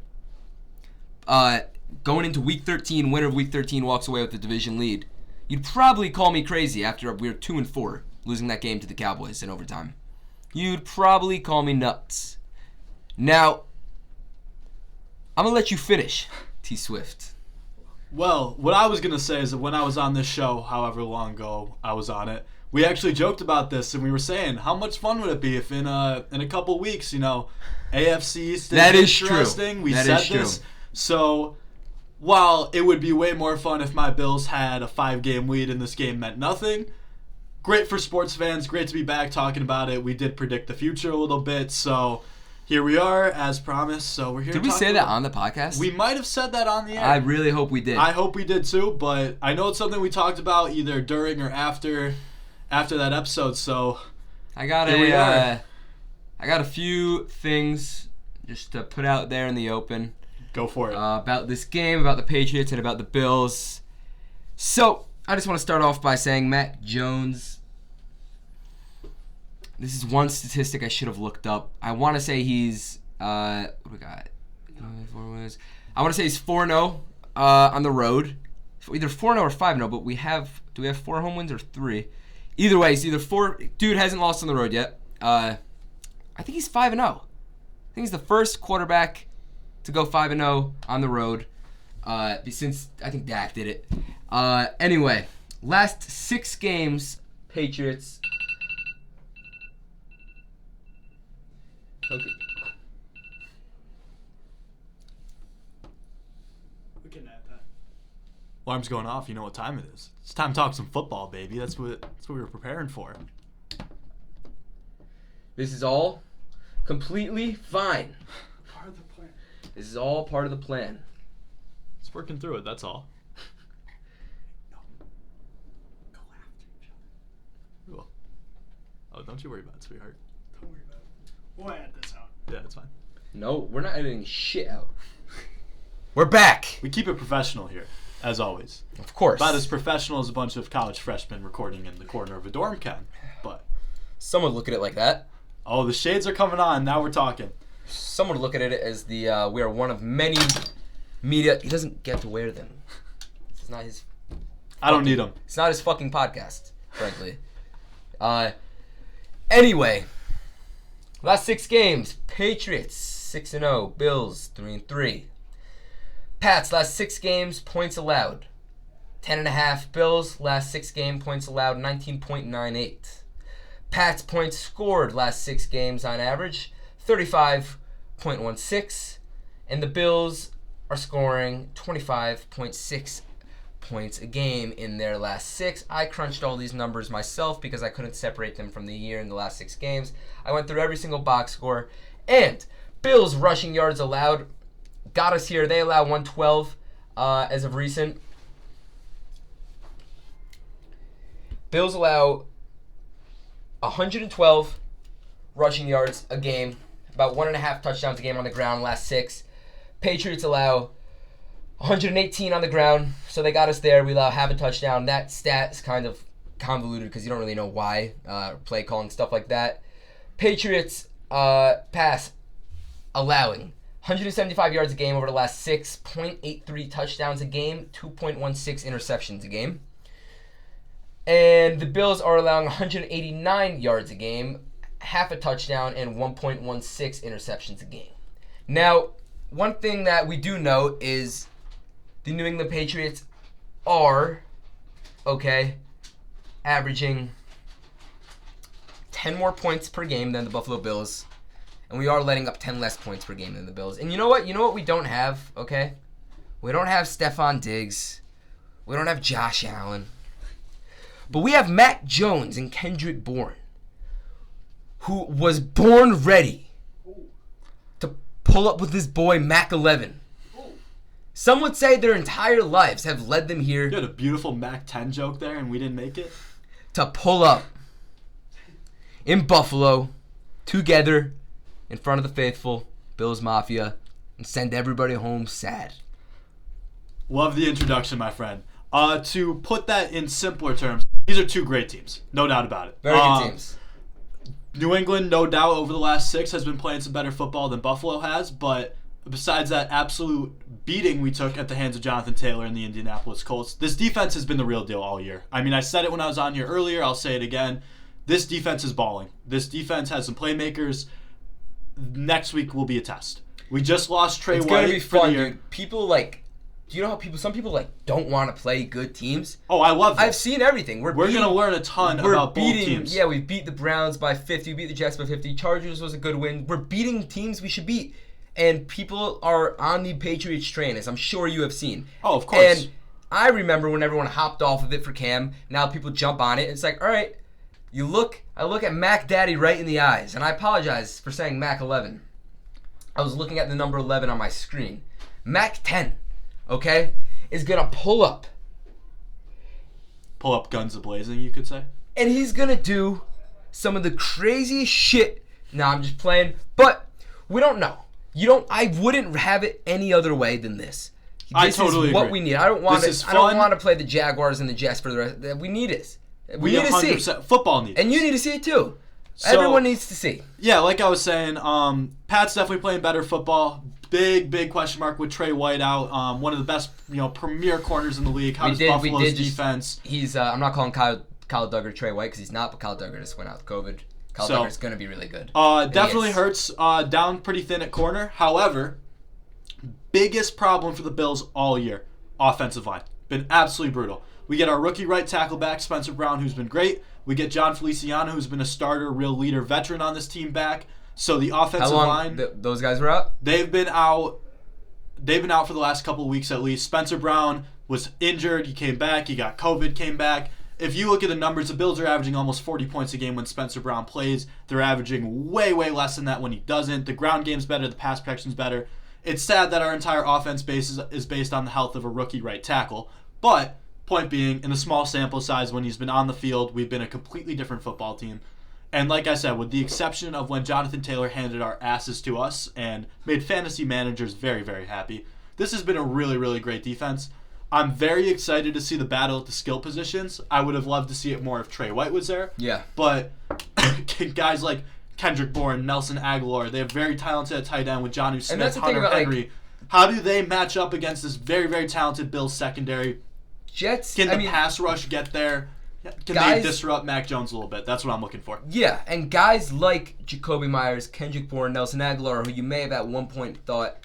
going into Week 13, winner of Week 13 walks away with the division lead. You'd probably call me crazy after we were 2-4, losing that game to the Cowboys in overtime. You'd probably call me nuts. Now, I'm going to let you finish, T. Swift. Well, what I was going to say is that when I was on this show, however long ago I was on it, we actually joked about this, and we were saying, how much fun would it be if in a couple weeks, AFC East is interesting. True. We said this. So, while it would be way more fun if my Bills had a 5-game lead and this game meant nothing, great for sports fans, great to be back talking about it. We did predict the future a little bit, so here we are, as promised. So we're here. Did we say that on the podcast? We might have said that on the air. I really hope we did. I hope we did too, but I know it's something we talked about either during or after that episode. So I got a few things just to put out there in the open. Go for it. About this game, about the Patriots, and about the Bills. So I just want to start off by saying Mac Jones. This is one statistic I should have looked up. I want to say he's what do we got? 4 wins. I want to say he's 4-0 on the road. Either 4-0 or 5-0, but do we have 4 home wins or 3? Either way, he's either 4. Dude hasn't lost on the road yet. I think he's 5-0. I think he's the first quarterback to go 5-0 on the road since I think Dak did it. Anyway, last 6 games, Patriots. Okay. We can add that. Alarm's going off. You know what time it is. It's time to talk some football, baby. That's what we were preparing for. This is all completely fine. Part of the plan. This is all part of the plan. It's working through it. That's all. No. Go after each other. Cool. Oh, don't you worry about it, sweetheart. Don't worry about it. We'll add this out. Yeah, it's fine. No, we're not editing shit out. We're back. We keep it professional here, as always. Of course. About as professional as a bunch of college freshmen recording in the corner of a dorm can. But Some would look at it like that. oh, the shades are coming on. Now we're talking. Some would look at it as we are one of many media. He doesn't get to wear them. It's not his. I don't need them. It's not his fucking podcast, frankly. Anyway, last 6 games: Patriots 6-0, Bills 3-3. Pats last 6 games, points allowed 10.5. Bills last 6 game points allowed 19.98. Pats points scored last 6 games on average 35.16, and the Bills are scoring 25.6 points a game in their last 6. I crunched all these numbers myself because I couldn't separate them from the year in the last 6 games. I went through every single box score, and Bills rushing yards allowed got us here. They allow 112 as of recent. Bills allow 112 rushing yards a game, about 1.5 touchdowns a game on the ground last 6. Patriots allow 118 on the ground, so they got us there. We allow half a touchdown. That stat is kind of convoluted because you don't really know why, play calling, stuff like that. Patriots pass allowing 175 yards a game over the last 6, 0.83 touchdowns a game, 2.16 interceptions a game. And the Bills are allowing 189 yards a game, half a touchdown, and 1.16 interceptions a game. Now, one thing that we do note is the New England Patriots are, averaging 10 more points per game than the Buffalo Bills. and we are letting up 10 less points per game than the Bills. And you know what? You know what we don't have, okay? We don't have Stephon Diggs. We don't have Josh Allen. But we have Mac Jones and Kendrick Bourne, who was born ready to pull up with his boy Mac 11. Some would say their entire lives have led them here. You had a beautiful Mac 10 joke there, and we didn't make it. To pull up in Buffalo together in front of the faithful, Bills Mafia, and send everybody home sad. Love the introduction, my friend. To put that in simpler terms, these are two great teams. No doubt about it. Very good teams. New England, no doubt, over the last 6 has been playing some better football than Buffalo has, but besides that absolute beating we took at the hands of Jonathan Taylor and the Indianapolis Colts, this defense has been the real deal all year. I mean, I said it when I was on here earlier. I'll say it again. This defense is balling. This defense has some playmakers. Next week will be a test. We just lost Trey White. It's going to be for the fun, year. dude. People, do you know how some people, don't want to play good teams? Oh, I love that. I've seen everything. We're going to learn a ton about both teams. Yeah, we beat the Browns by 50. We beat the Jets by 50. Chargers was a good win. We're beating teams we should beat. And people are on the Patriots train, as I'm sure you have seen. Oh, of course. And I remember when everyone hopped off of it for Cam. Now people jump on it. It's like, all right, I look at Mac Daddy right in the eyes. And I apologize for saying Mac 11. I was looking at the number 11 on my screen. Mac 10, okay, is going to pull up. Pull up guns a-blazing, you could say. And he's going to do some of the craziest shit. Now, I'm just playing, but we don't know. I wouldn't have it any other way than this. I totally is what agree. we need. I don't want to play the Jaguars and the Jets for the rest. We need this. We need to see. Football needs. And you need to see it too. So, everyone needs to see. Yeah, like I was saying, Pat's definitely playing better football. Big question mark with Trey White out. One of the best, premier corners in the league. How does Buffalo's defense? He's. I'm not calling Kyle Duggar Trey White because he's not. But Kyle Duggar just went out with COVID. Kyle Duggar's going to be really good. Definitely hurts. Down pretty thin at corner. However, biggest problem for the Bills all year, offensive line. Been absolutely brutal. We get our rookie right tackle back, Spencer Brown, who's been great. We get John Feliciano, who's been a starter, real leader, veteran on this team back. So the offensive line. Those guys were out? They've been out for the last couple of weeks at least. Spencer Brown was injured. He came back. He got COVID, came back. If you look at the numbers, the Bills are averaging almost 40 points a game when Spencer Brown plays. They're averaging way less than that when he doesn't. The ground game's better. The pass protection's better. It's sad that our entire offense base is based on the health of a rookie right tackle. But, point being, in the small sample size when he's been on the field, we've been a completely different football team. And like I said, with the exception of when Jonathan Taylor handed our asses to us and made fantasy managers very, very happy, this has been a really great defense. I'm very excited to see the battle at the skill positions. I would have loved to see it more if Trey White was there. Yeah. But guys like Kendrick Bourne, Nelson Aguilar, they have very talented at tight end with Jonnu Smith, Hunter Henry. How do they match up against this very terrific Bills secondary? Jets. Can the pass rush get there? Can they disrupt Mac Jones a little bit? That's what I'm looking for. Yeah, and guys like Jacoby Myers, Kendrick Bourne, Nelson Aguilar, who you may have at one point thought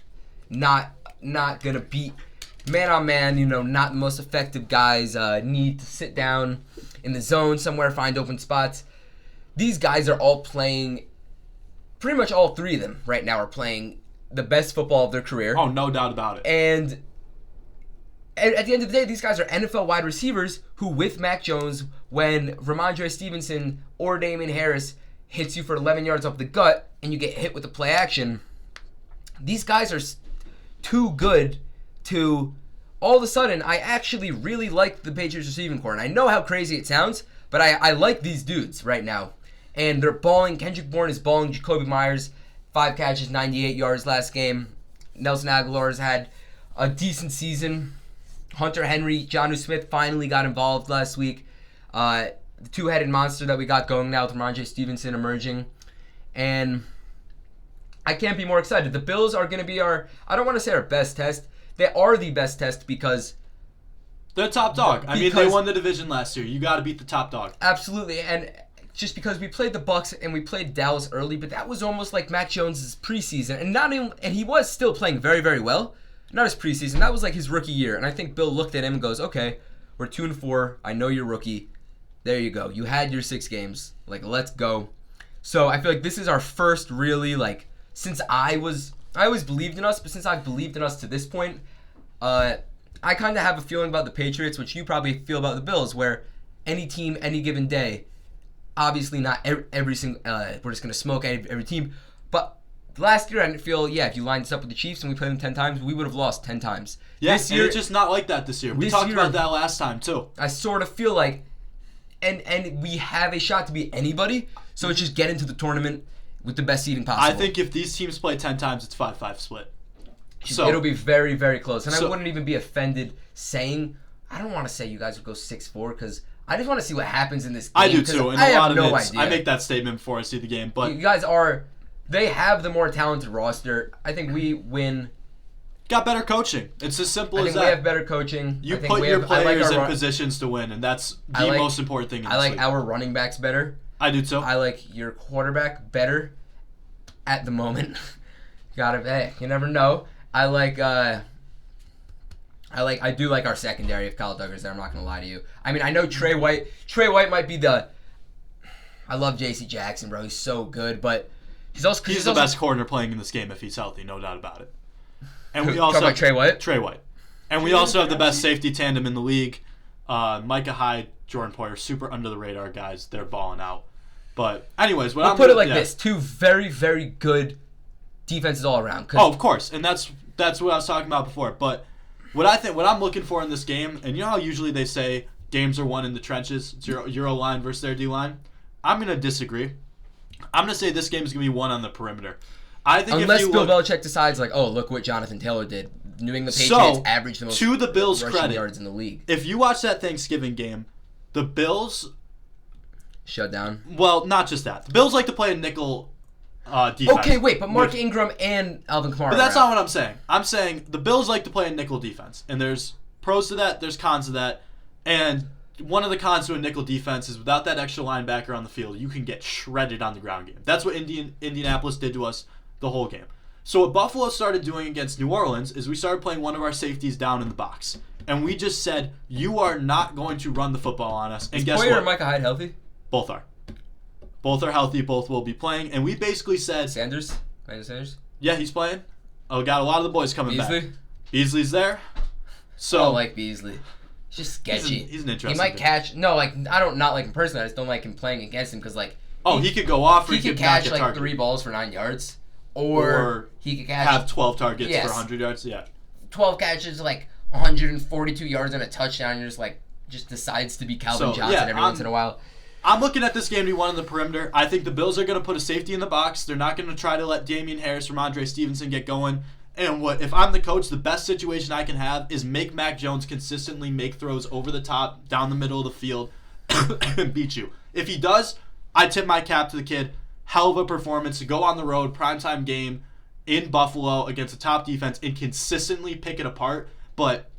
not gonna beat man-on-man, not the most effective guys, need to sit down in the zone somewhere, find open spots. These guys are all playing, pretty much all three of them right now are playing the best football of their career. Oh, no doubt about it. And at the end of the day, these guys are NFL wide receivers who, with Mac Jones, when Ramondre Stevenson or Damian Harris hits you for 11 yards off the gut and you get hit with the play action, these guys are too good to... All of a sudden, I actually really like the Patriots receiving core. And I know how crazy it sounds, but I like these dudes right now. And they're balling. Kendrick Bourne is balling. Jacoby Myers, 5 catches, 98 yards last game. Nelson Aguilar has had a decent season. Hunter Henry, Jonnu Smith finally got involved last week. The two-headed monster that we got going now with Ramondre Stevenson emerging. And I can't be more excited. The Bills are going to be I don't want to say our best test. They are the best test because... They're top dog. They won the division last year. You got to beat the top dog. Absolutely. And just because we played the Bucs and we played Dallas early, but that was almost like Mac Jones' preseason. And he was still playing very, very well. Not his preseason. That was like his rookie year. And I think Bill looked at him and goes, okay, we're 2-4. I know you're rookie. There you go. You had your 6 games. Let's go. So I feel like this is our first really, since I always believed in us, but since I've believed in us to this point, I kind of have a feeling about the Patriots, which you probably feel about the Bills, where any team, any given day, obviously not every single, we're just going to smoke every team, but last year I didn't feel, if you lined us up with the Chiefs and we played them 10 times, we would have lost 10 times. Yeah, this year, and it's just not like that this year. We talked about that last time, too. I sort of feel like, and we have a shot to beat anybody, so it's just get into the tournament with the best seeding possible. I think if these teams play 10 times, it's 5-5 split. So it'll be very, very close. And I wouldn't even be offended saying, I don't want to say you guys would go 6-4 because I just want to see what happens in this game. I do too. And I a lot have of no it, idea. I make that statement before I see the game. But you guys they have the more talented roster. I think we win. Got better coaching. It's as simple as that. I think we have better coaching. You I think put your I like players in positions to win, and that's the most important thing in this I like league. our running backs better. I do too. I like your quarterback better at the moment. You never know. I do like our secondary if Kyle Duggar's there. I'm not gonna lie to you. I mean, I know Trey White might be I love J.C. Jackson, bro. He's so good, but he's the best corner playing in this game if he's healthy, no doubt about it. And we also talking about Trey White. Trey White, and we also have the best safety tandem in the league. Micah Hyde, Jordan Poyer, super under the radar guys. They're balling out. But anyways, I'll put it like this: two very, very good defenses all around. Oh, of course, and that's what I was talking about before. But what I'm looking for in this game, and you know how usually they say games are won in the trenches. It's your O-line versus their D-line. I'm gonna disagree. I'm gonna say this game is gonna be won on the perimeter. I think unless Bill Belichick decides look what Jonathan Taylor did. New England Patriots averaged the most to the Bills' rushing credit yards in the league. If you watch that Thanksgiving game, the Bills shut down. Well, not just that. The Bills like to play a nickel defense. Okay, wait, but Mark Ingram and Alvin Kamara. But that's not what I'm saying. I'm saying the Bills like to play a nickel defense, and there's pros to that, there's cons to that, and one of the cons to a nickel defense is without that extra linebacker on the field, you can get shredded on the ground game. That's what Indianapolis did to us the whole game. So what Buffalo started doing against New Orleans is we started playing one of our safeties down in the box, and we just said, you are not going to run the football on us. And guess what? Poyer and Micah Hyde healthy? Both are. Both are healthy. Both will be playing. And we basically said... Sanders? Yeah, he's playing. Oh, got a lot of the boys coming back. Beasley's there. So I don't like Beasley. He's just sketchy. He's an interesting He might dude. catch... No, I don't not like him personally. I just don't like him playing against him because, he could go off or he could catch, 3 balls for 9 yards. Or he could catch... Have 12 targets for 100 yards. Yeah. 12 catches, 142 yards and a touchdown. You're just decides to be Calvin Johnson every once in a while. I'm looking at this game to be one on the perimeter. I think the Bills are going to put a safety in the box. They're not going to try to let Damian Harris from Andre Stevenson get going. And if I'm the coach, the best situation I can have is make Mac Jones consistently make throws over the top, down the middle of the field, and beat you. If he does, I tip my cap to the kid. Hell of a performance to go on the road, primetime game in Buffalo against a top defense and consistently pick it apart. But,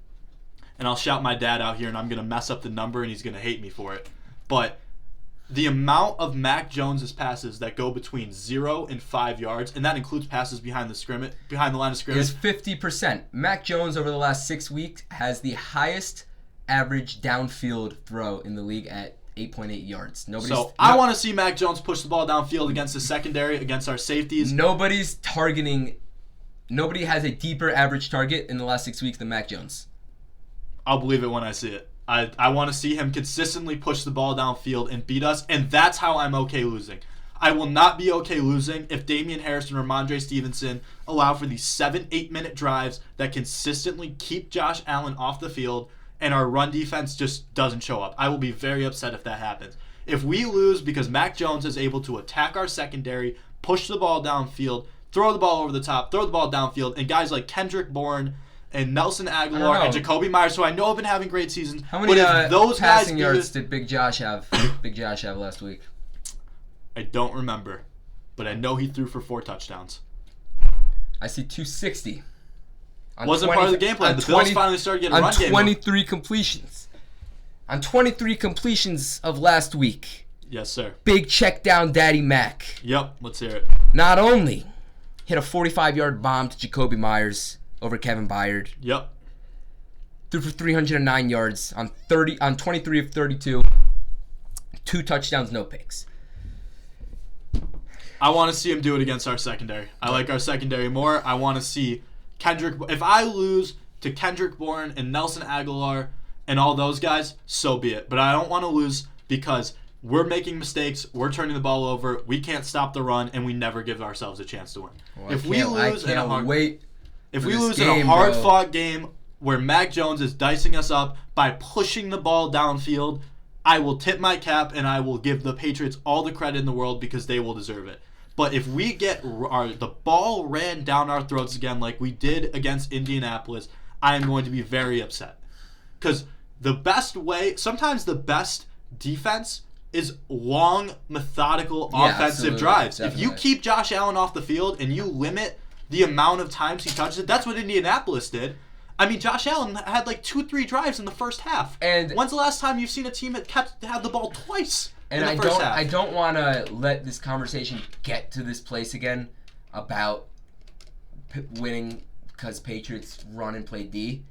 and I'll shout my dad out here and I'm going to mess up the number and he's going to hate me for it. But the amount of Mac Jones' passes that go between 0 and 5 yards, and that includes passes behind the line of scrimmage, is 50%. Mac Jones over the last 6 weeks has the highest average downfield throw in the league at 8.8 yards. I want to see Mac Jones push the ball downfield against the secondary, against our safeties. Nobody has a deeper average target in the last 6 weeks than Mac Jones. I'll believe it when I see it. I want to see him consistently push the ball downfield and beat us, and that's how I'm okay losing. I will not be okay losing if Damian Harris and Ramondre Stevenson allow for these 7-8 minute drives that consistently keep Josh Allen off the field and our run defense just doesn't show up. I will be very upset if that happens. If we lose because Mac Jones is able to attack our secondary, push the ball downfield, throw the ball over the top, throw the ball downfield, and guys like Kendrick Bourne and Nelson Aguilar and Jacoby Myers, who I know have been having great seasons. How many those passing guys yards did Big Josh have? Big Josh have last week? I don't remember, but I know he threw for 4 touchdowns. I see 260. Wasn't part of the game plan. The Bills finally started getting a run game. On 23 completions. On 23 completions of last week. Yes, sir. Big check down Daddy Mac. Yep, let's hear it. Not only hit a 45-yard bomb to Jacoby Myers over Kevin Byard. Yep. Threw for 309 yards on 23 of 32. 2 touchdowns, no picks. I want to see him do it against our secondary. I like our secondary more. I want to see Kendrick. If I lose to Kendrick Bourne and Nelson Aguilar and all those guys, so be it. But I don't want to lose because we're making mistakes. We're turning the ball over. We can't stop the run, and we never give ourselves a chance to win. Well, if we lose in a hard-fought game where Mac Jones is dicing us up by pushing the ball downfield, I will tip my cap and I will give the Patriots all the credit in the world because they will deserve it. But if we get the ball ran down our throats again like we did against Indianapolis, I am going to be very upset. Because sometimes the best defense is long, methodical, offensive drives. Definitely. If you keep Josh Allen off the field and you limit the amount of times he touches it, that's what Indianapolis did. I mean, Josh Allen had like 2-3 drives in the first half. And when's the last time you've seen a team that had the ball twice in the first half? I don't want to let this conversation get to this place again about winning because Patriots run and play D.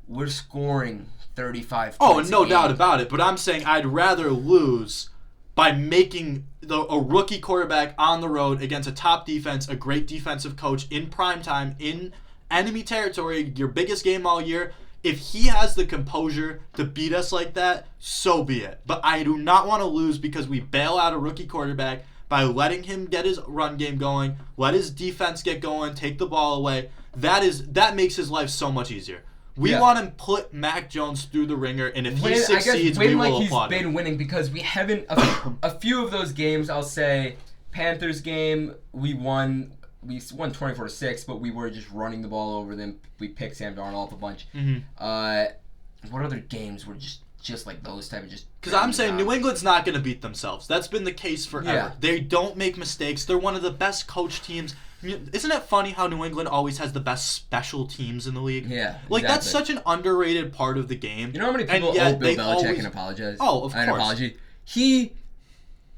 We're scoring 35 points. Oh, no doubt about it. But I'm saying I'd rather lose by making a rookie quarterback on the road against a top defense, a great defensive coach in prime time, in enemy territory, your biggest game all year. If he has the composure to beat us like that, so be it. But I do not want to lose because we bail out a rookie quarterback by letting him get his run game going, let his defense get going, take the ball away. That makes his life so much easier. We want to put Mac Jones through the ringer, and if he succeeds, we will applaud him. He's been winning because we haven't a few of those games. I'll say Panthers game we won 24-6, but we were just running the ball over them. We picked Sam Darnold off a bunch. Mm-hmm. What other games were just like those type of just? Because I'm saying New England's not going to beat themselves. That's been the case forever. Yeah. They don't make mistakes. They're one of the best coach teams. Isn't it funny how New England always has the best special teams in the league? Yeah, like exactly. That's such an underrated part of the game. You know how many people owe Bill Belichick an apologize? Oh, of course. An apology. He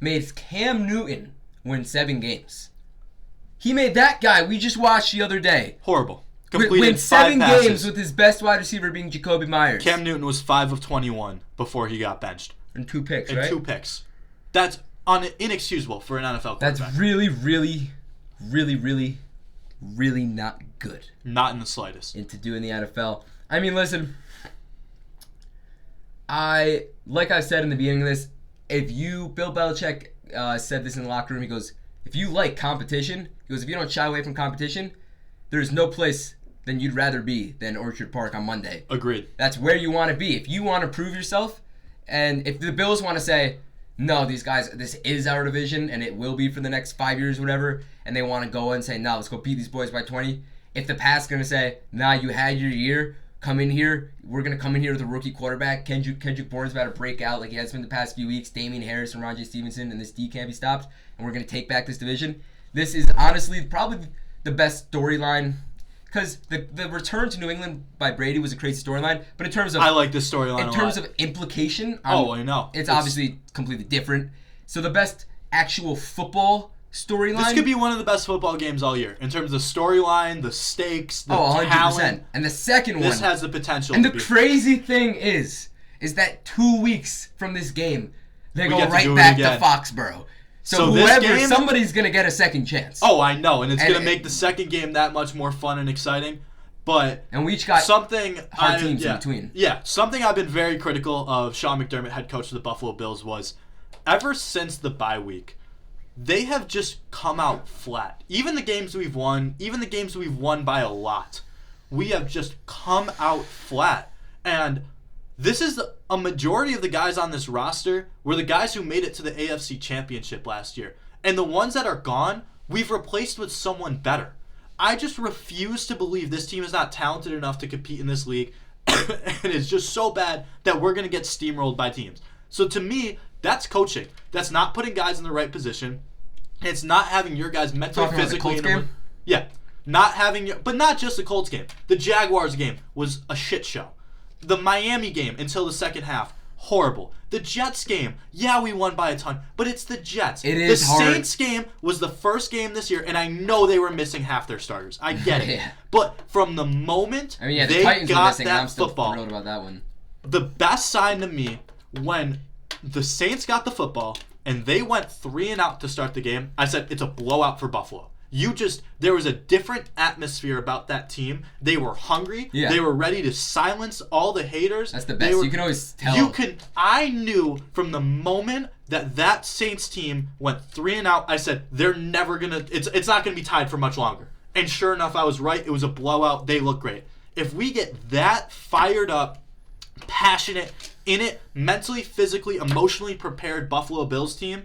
made Cam Newton win 7 games. He made that guy we just watched the other day horrible. Win 7 games with his best wide receiver being Jacoby Myers. Cam Newton was 5 of 21 before he got benched. And 2 picks, right? 2 picks. That's inexcusable for an NFL quarterback. That's really, really, really, really, really not good. Not in the slightest. And to do in the NFL. I mean, listen. Like I said in the beginning of this, Bill Belichick said this in the locker room, he goes, if you like competition, he goes, if you don't shy away from competition, there's no place than you'd rather be than Orchard Park on Monday. Agreed. That's where you want to be. If you want to prove yourself, and if the Bills want to say, no, these guys, this is our division, and it will be for the next 5 years, whatever, and they want to go and say, no, let's go beat these boys by 20. If the Pat's going to say, nah, you had your year, come in here, we're going to come in here with a rookie quarterback, Kendrick Bourne's about to break out like he has been the past few weeks, Damian Harris and Ron Stevenson, and this D can't be stopped, and we're going to take back this division. This is honestly probably the best storyline, because the return to New England by Brady was a crazy storyline, but in terms of I like this storyline in terms of implication, I know it's obviously completely different. So the best actual football storyline. This could be one of the best football games all year in terms of the storyline, the stakes, the 100%. Talent. And the second one, this has the potential. And the crazy thing is that 2 weeks from this game, they go right back to Foxborough. So somebody's going to get a second chance. Oh, I know. And it's going to make the second game that much more fun and exciting. And we each got hard teams in between. Yeah. Something I've been very critical of Sean McDermott, head coach of the Buffalo Bills, was ever since the bye week, they have just come out flat. Even the games we've won by a lot, we have just come out flat. And this is a majority of the guys on this roster were the guys who made it to the AFC Championship last year. And the ones that are gone, we've replaced with someone better. I just refuse to believe this team is not talented enough to compete in this league. And it's just so bad that we're going to get steamrolled by teams. So to me, that's coaching. That's not putting guys in the right position. It's not having your guys mentally, physically in the game. Yeah. But not just the Colts game. The Jaguars game was a shit show. The Miami game until the second half, horrible. The Jets game, yeah, we won by a ton, but it's the Jets. It is hard. The Saints game was the first game this year, and I know they were missing half their starters. I get it. Yeah. But from the moment the they Titans got missing, that I'm still football, thrilled about that one. The best sign to me when the Saints got the football and they went 3-and-out to start the game, I said it's a blowout for Buffalo. There was a different atmosphere about that team. They were hungry. Yeah. They were ready to silence all the haters. That's the best. You can always tell. I knew from the moment that Saints team went 3-and-out, I said they're never gonna. It's not gonna be tied for much longer. And sure enough, I was right. It was a blowout. They look great. If we get that fired up, passionate, in it, mentally, physically, emotionally prepared Buffalo Bills team,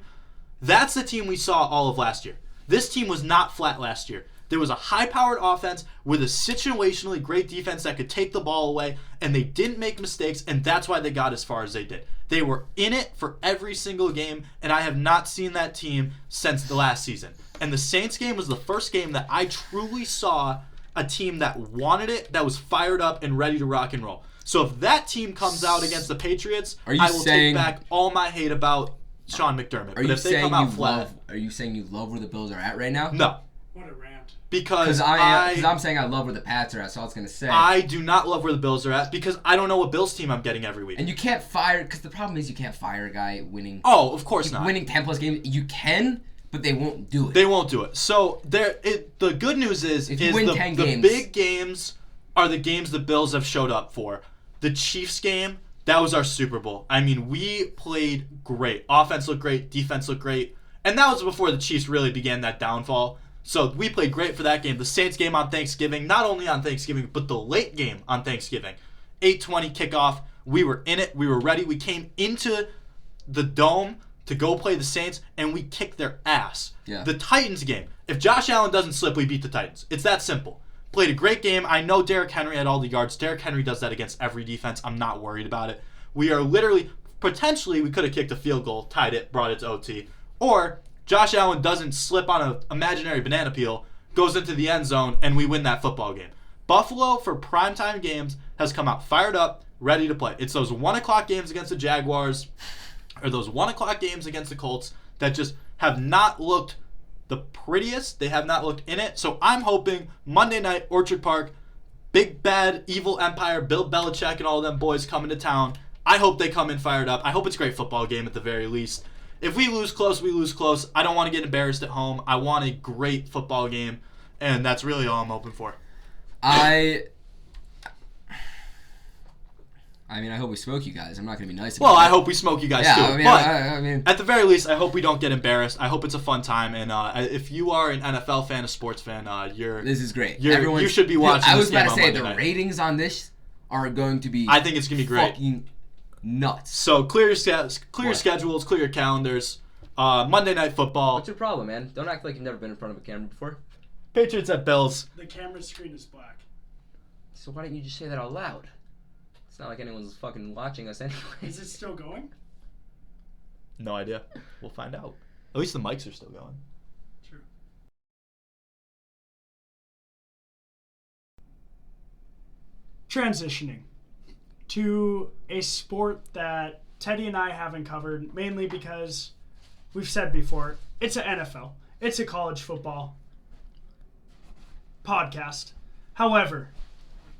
that's the team we saw all of last year. This team was not flat last year. There was a high-powered offense with a situationally great defense that could take the ball away, and they didn't make mistakes, and that's why they got as far as they did. They were in it for every single game, and I have not seen that team since the last season. And the Saints game was the first game that I truly saw a team that wanted it, that was fired up and ready to rock and roll. So if that team comes out against the Patriots, I will take back all my hate about Sean McDermott. But if they come out flat, are you saying you love where the Bills are at right now? No. What a rant. Because I'm saying I love where the Pats are at, so I was going to say. I do not love where the Bills are at because I don't know what Bills team I'm getting every week. And you can't fire, because the problem is you can't fire a guy winning. Oh, of course not. Winning 10-plus games. You can, but they won't do it. They won't do it. So the good news is if you win 10 games, the big games are the games the Bills have showed up for. The Chiefs game, that was our Super Bowl. I mean, we played great. Offense looked great. Defense looked great. And that was before the Chiefs really began that downfall. So we played great for that game. The Saints game on Thanksgiving, not only on Thanksgiving, but the late game on Thanksgiving. 8:20 kickoff. We were in it. We were ready. We came into the Dome to go play the Saints, and we kicked their ass. Yeah. The Titans game. If Josh Allen doesn't slip, we beat the Titans. It's that simple. Played a great game. I know Derrick Henry had all the yards. Derrick Henry does that against every defense. I'm not worried about it. We are literally, potentially, we could have kicked a field goal, tied it, brought it to OT. Or Josh Allen doesn't slip on an imaginary banana peel, goes into the end zone, and we win that football game. Buffalo, for primetime games, has come out fired up, ready to play. It's those 1 o'clock games against the Jaguars, or those 1 o'clock games against the Colts that just have not looked the prettiest. They have not looked in it. So I'm hoping Monday night, Orchard Park, big bad evil empire, Bill Belichick and all them boys coming to town. I hope they come in fired up. I hope it's a great football game at the very least. If we lose close, we lose close. I don't want to get embarrassed at home. I want a great football game, and that's really all I'm hoping for. I mean, I hope we smoke you guys. I'm not going to be nice about Well, it. I hope we smoke you guys too. I mean, at the very least, I hope we don't get embarrassed. I hope it's a fun time. And if you are an NFL fan, a sports fan, this is great. You should be watching. I was this game about to say on the Monday ratings on this are going to be. I think it's going to be great. Fucking nuts. So clear your schedules, clear your calendars. Monday Night Football. What's your problem, man? Don't act like you've never been in front of a camera before. Patriots at Bills. The camera screen is black. So why didn't you just say that out loud? It's not like anyone's fucking watching us anyway. Is it still going? No idea. We'll find out. At least the mics are still going. True. Transitioning to a sport that Teddy and I haven't covered, mainly because we've said before, it's an NFL. It's a college football podcast. However,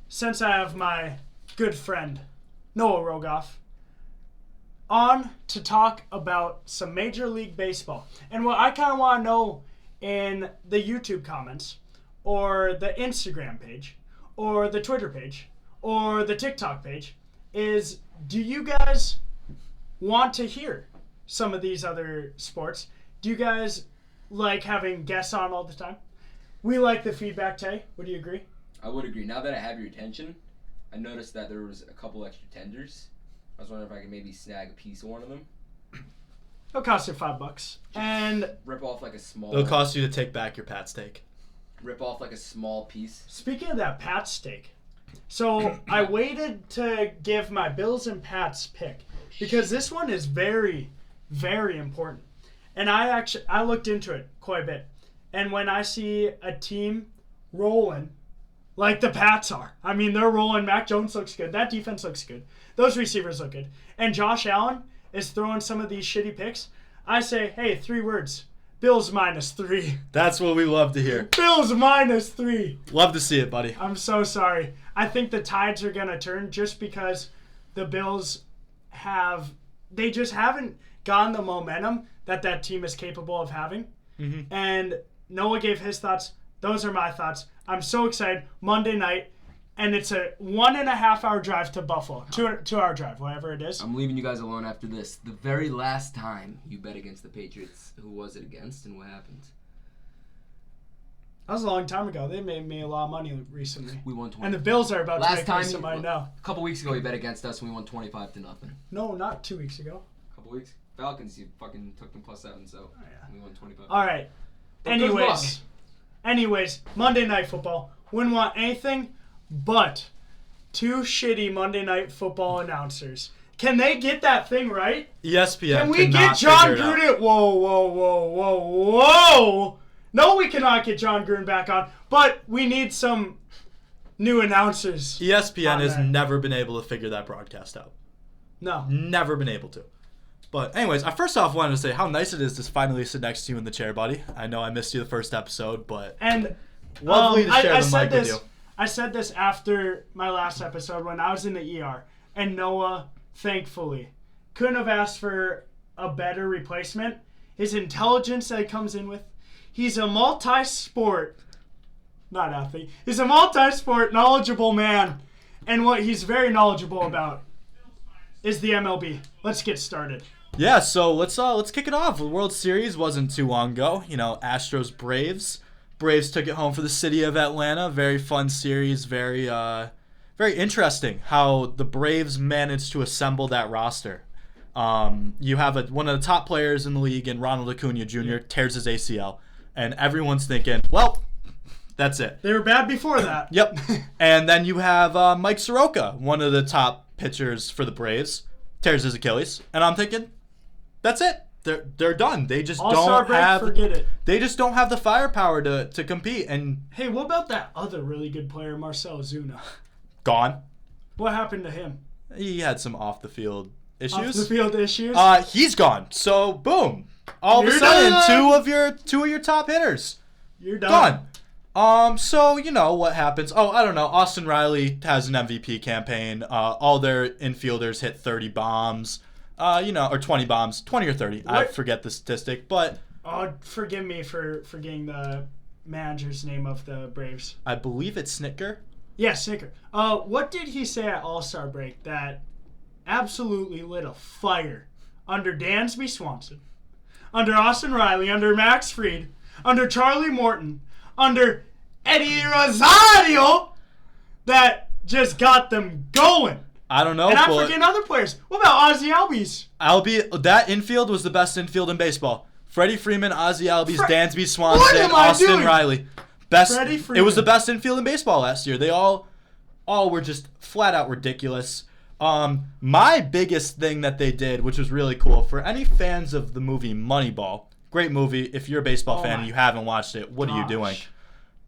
since I have my good friend, Noah Rogoff, on to talk about some Major League Baseball. And what I kind of want to know in the YouTube comments, or the Instagram page, or the Twitter page, or the TikTok page, is do you guys want to hear some of these other sports? Do you guys like having guests on all the time? We like the feedback, Tay. Would you agree? I would agree. Now that I have your attention, I noticed that there was a couple extra tenders. I was wondering if I could maybe snag a piece of one of them. It'll cost you $5. And rip off like a small... It'll cost you to take back your Pat steak. Rip off like a small piece. Speaking of that Pat steak, so I waited to give my Bills and Pats pick because this one is very, very important. And I looked into it quite a bit. And when I see a team rolling like the Pats are, I mean, they're rolling. Mac Jones looks good. That defense looks good. Those receivers look good. And Josh Allen is throwing some of these shitty picks. I say, hey, 3 words. Bills -3. That's what we love to hear. Bills -3. Love to see it, buddy. I'm so sorry. I think the tides are going to turn just because the Bills they just haven't gotten the momentum that team is capable of having. Mm-hmm. And Noah gave his thoughts. Those are my thoughts. I'm so excited. Monday night, and it's a 1.5 hour drive to Buffalo. 2 hour drive, whatever it is. I'm leaving you guys alone after this. The very last time you bet against the Patriots, who was it against and what happened? That was a long time ago. They made me a lot of money recently. We won 20. And the Bills are about to make me some money now. A couple weeks ago, you bet against us and we won 25-0. No, not 2 weeks ago. A couple weeks. Falcons, you fucking took them +7, so we won 25. All right. Anyways, Monday Night Football. Wouldn't want anything but 2 shitty Monday Night Football announcers. Can they get that thing right? ESPN Can we get John Gruden? Whoa. No, we cannot get John Gruden back on, but we need some new announcers. ESPN has never been able to figure that broadcast out. No. Never been able to. But anyways, I first off wanted to say how nice it is to finally sit next to you in the chair, buddy. I know I missed you the first episode, but lovely to share the mic with you. I said this after my last episode when I was in the ER, and Noah, thankfully, couldn't have asked for a better replacement. His intelligence that he comes in with. He's a multi-sport, not athlete. He's a multi-sport knowledgeable man, and what he's very knowledgeable about is the MLB. Let's get started. Yeah, so let's kick it off. The World Series wasn't too long ago. You know, Astros Braves. Braves took it home for the city of Atlanta. Very fun series. Very interesting how the Braves managed to assemble that roster. You have one of the top players in the league, in Ronald Acuna Jr. tears his ACL, and everyone's thinking, well, that's it. They were bad before that. Yep. And then you have Mike Soroka, one of the top pitchers for the Braves, tears his Achilles, and I'm thinking, that's it. They're done. They just forget it. They just don't have the firepower to compete. And hey, what about that other really good player, Marcell Ozuna? Gone. What happened to him? He had some off the field issues. Off the field issues? He's gone. So boom. All of a sudden, two of your top hitters. You're done. Gone. So you know what happens. Oh, I don't know. Austin Riley has an MVP campaign. All their infielders hit 30 bombs. Or 20 bombs, 20 or 30. What? I forget the statistic, but forgive me for forgetting the manager's name of the Braves. I believe it's Snitker. Yeah, Snitker. What did he say at All-Star break that absolutely lit a fire under Dansby Swanson, under Austin Riley, under Max Fried, under Charlie Morton, under Eddie Rosario, that just got them going? I don't know. And I'm forgetting other players. What about Ozzie Albies? That infield was the best infield in baseball. Freddie Freeman, Ozzie Albies, Dansby Swanson, Austin Riley. It was the best infield in baseball last year. They all were just flat out ridiculous. My biggest thing that they did, which was really cool, for any fans of the movie Moneyball, great movie. If you're a baseball fan and you haven't watched it, what are you doing?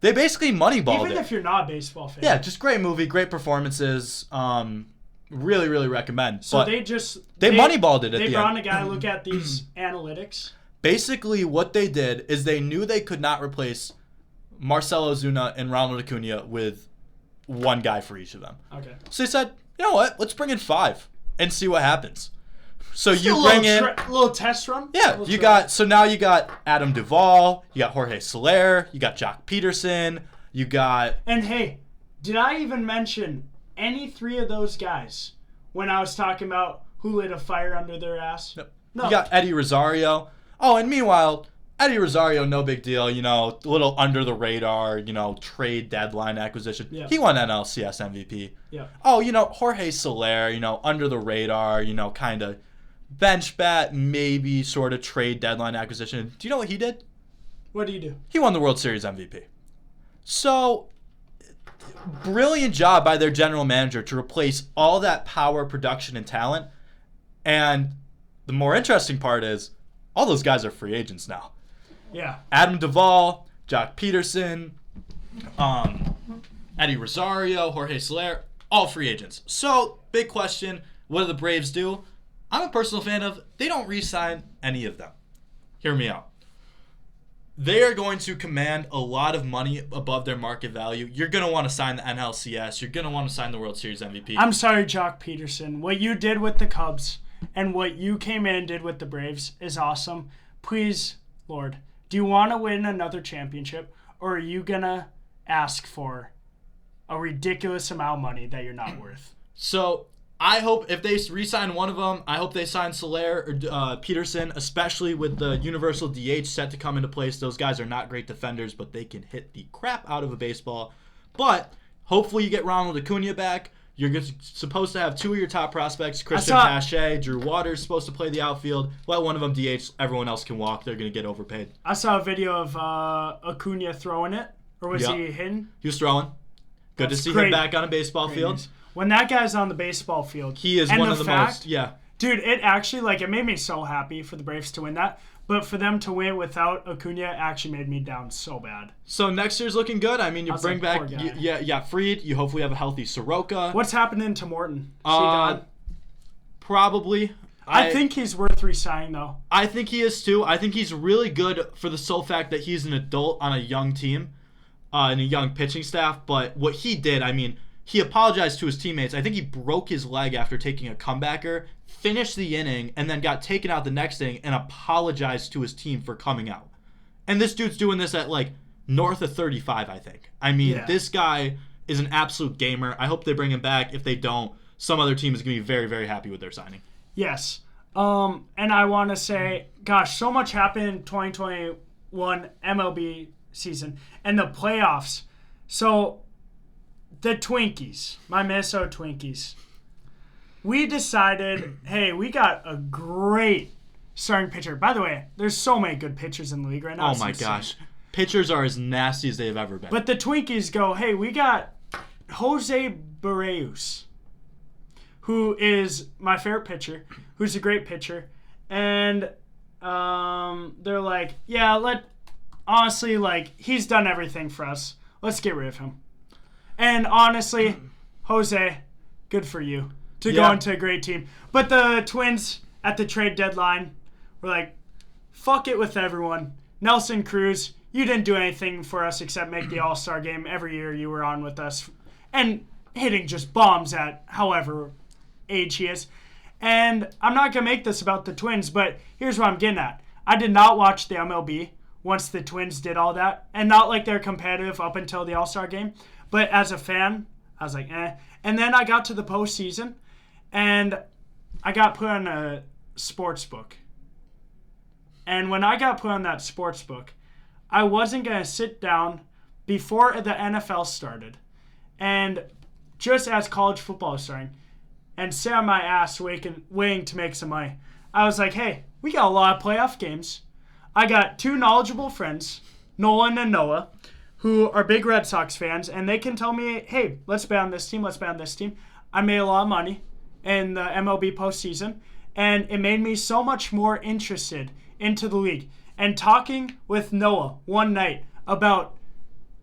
They basically moneyballed it. Even if you're not a baseball fan. Yeah, just great movie, great performances. Really, really recommend. So they moneyballed it at the end. They brought a guy to look at these analytics. Basically, what they did is they knew they could not replace Marcell Ozuna and Ronald Acuna with one guy for each of them. Okay. So they said, you know what? Let's bring in 5 and see what happens. So you bring in a little test run. Yeah, now you got Adam Duvall, you got Jorge Soler, you got Jock Peterson, you got. And hey, did I even mention any 3 of those guys when I was talking about who lit a fire under their ass? No. You got Eddie Rosario. Oh, and meanwhile, Eddie Rosario, no big deal, a little under the radar, trade deadline acquisition. Yeah. He won NLCS MVP. Yeah. Oh, Jorge Soler, under the radar, kind of bench bat, maybe sort of trade deadline acquisition. Do you know what he did? What did he do? He won the World Series MVP. So, brilliant job by their general manager to replace all that power, production, and talent. And the more interesting part is, all those guys are free agents now. Yeah. Adam Duvall, Jock Peterson, Eddie Rosario, Jorge Soler, all free agents. So, big question, what do the Braves do? I'm a personal fan of, they don't re-sign any of them. Hear me out. They are going to command a lot of money above their market value. You're going to want to sign the NLCS. You're going to want to sign the World Series MVP. I'm sorry, Jock Peterson. What you did with the Cubs and what you came in and did with the Braves is awesome. Please, Lord, do you want to win another championship, or are you going to ask for a ridiculous amount of money that you're not worth? So I hope if they re-sign one of them, I hope they sign Soler or Peterson, especially with the universal DH set to come into place. Those guys are not great defenders, but they can hit the crap out of a baseball. But hopefully you get Ronald Acuna back. You're supposed to have 2 of your top prospects, Christian Pache, Drew Waters, supposed to play the outfield. Let one of them DH. Everyone else can walk. They're going to get overpaid. I saw a video of Acuna throwing it. Or was he hitting? He was throwing. Good to see him back on a baseball field. News. When that guy's on the baseball field, he is one of the most. Yeah. Dude, it actually, it made me so happy for the Braves to win that. But for them to win without Acuna actually made me down so bad. So next year's looking good. I mean, you bring back, Fried. You hopefully have a healthy Soroka. What's happening to Morton? Is he gone? Probably. I think he's worth re-signing, though. I think he is, too. I think he's really good for the sole fact that he's an adult on a young team and a young pitching staff. But what he did, I mean, he apologized to his teammates. I think he broke his leg after taking a comebacker, finished the inning, and then got taken out the next inning and apologized to his team for coming out. And this dude's doing this at, north of 35, I think. I mean, This guy is an absolute gamer. I hope they bring him back. If they don't, some other team is going to be very, very happy with their signing. Yes. And I want to say, gosh, so much happened in 2021 MLB season and the playoffs. So the Twinkies, my Minnesota Twinkies, we decided, hey, we got a great starting pitcher. By the way, there's so many good pitchers in the league right now. Oh, my gosh. Pitchers are as nasty as they've ever been. But the Twinkies go, hey, we got Jose Barrios, who is my favorite pitcher, who's a great pitcher. And they're like, yeah, honestly, he's done everything for us. Let's get rid of him. And honestly, Jose, good for you to go into a great team. But the Twins at the trade deadline were like, fuck it with everyone. Nelson Cruz, you didn't do anything for us except make the All-Star game every year you were on with us. And hitting just bombs at however age he is. And I'm not going to make this about the Twins, but here's what I'm getting at. I did not watch the MLB once the Twins did all that. And not like they're competitive up until the All-Star game. But as a fan, I was like, eh. And then I got to the postseason, and I got put on a sports book. And when I got put on that sports book, I wasn't going to sit down before the NFL started and just as college football was starting and sit on my ass waiting to make some money. I was like, hey, we got a lot of playoff games. I got 2 knowledgeable friends, Nolan and Noah, who are big Red Sox fans, and they can tell me, hey, let's bet on this team, let's bet on this team. I made a lot of money in the MLB postseason, and it made me so much more interested into the league. And talking with Noah one night about,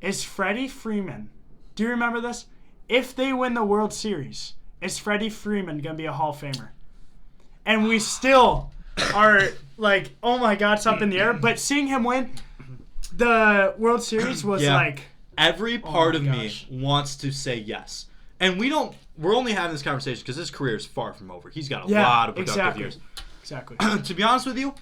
is Freddie Freeman, do you remember this? If they win the World Series, is Freddie Freeman going to be a Hall of Famer? And we still are like, oh my God, it's up in the air. But seeing him win the World Series was every part of me wants to say yes. And we're only having this conversation because his career is far from over. He's got a lot of productive years. Exactly. To be honest with you,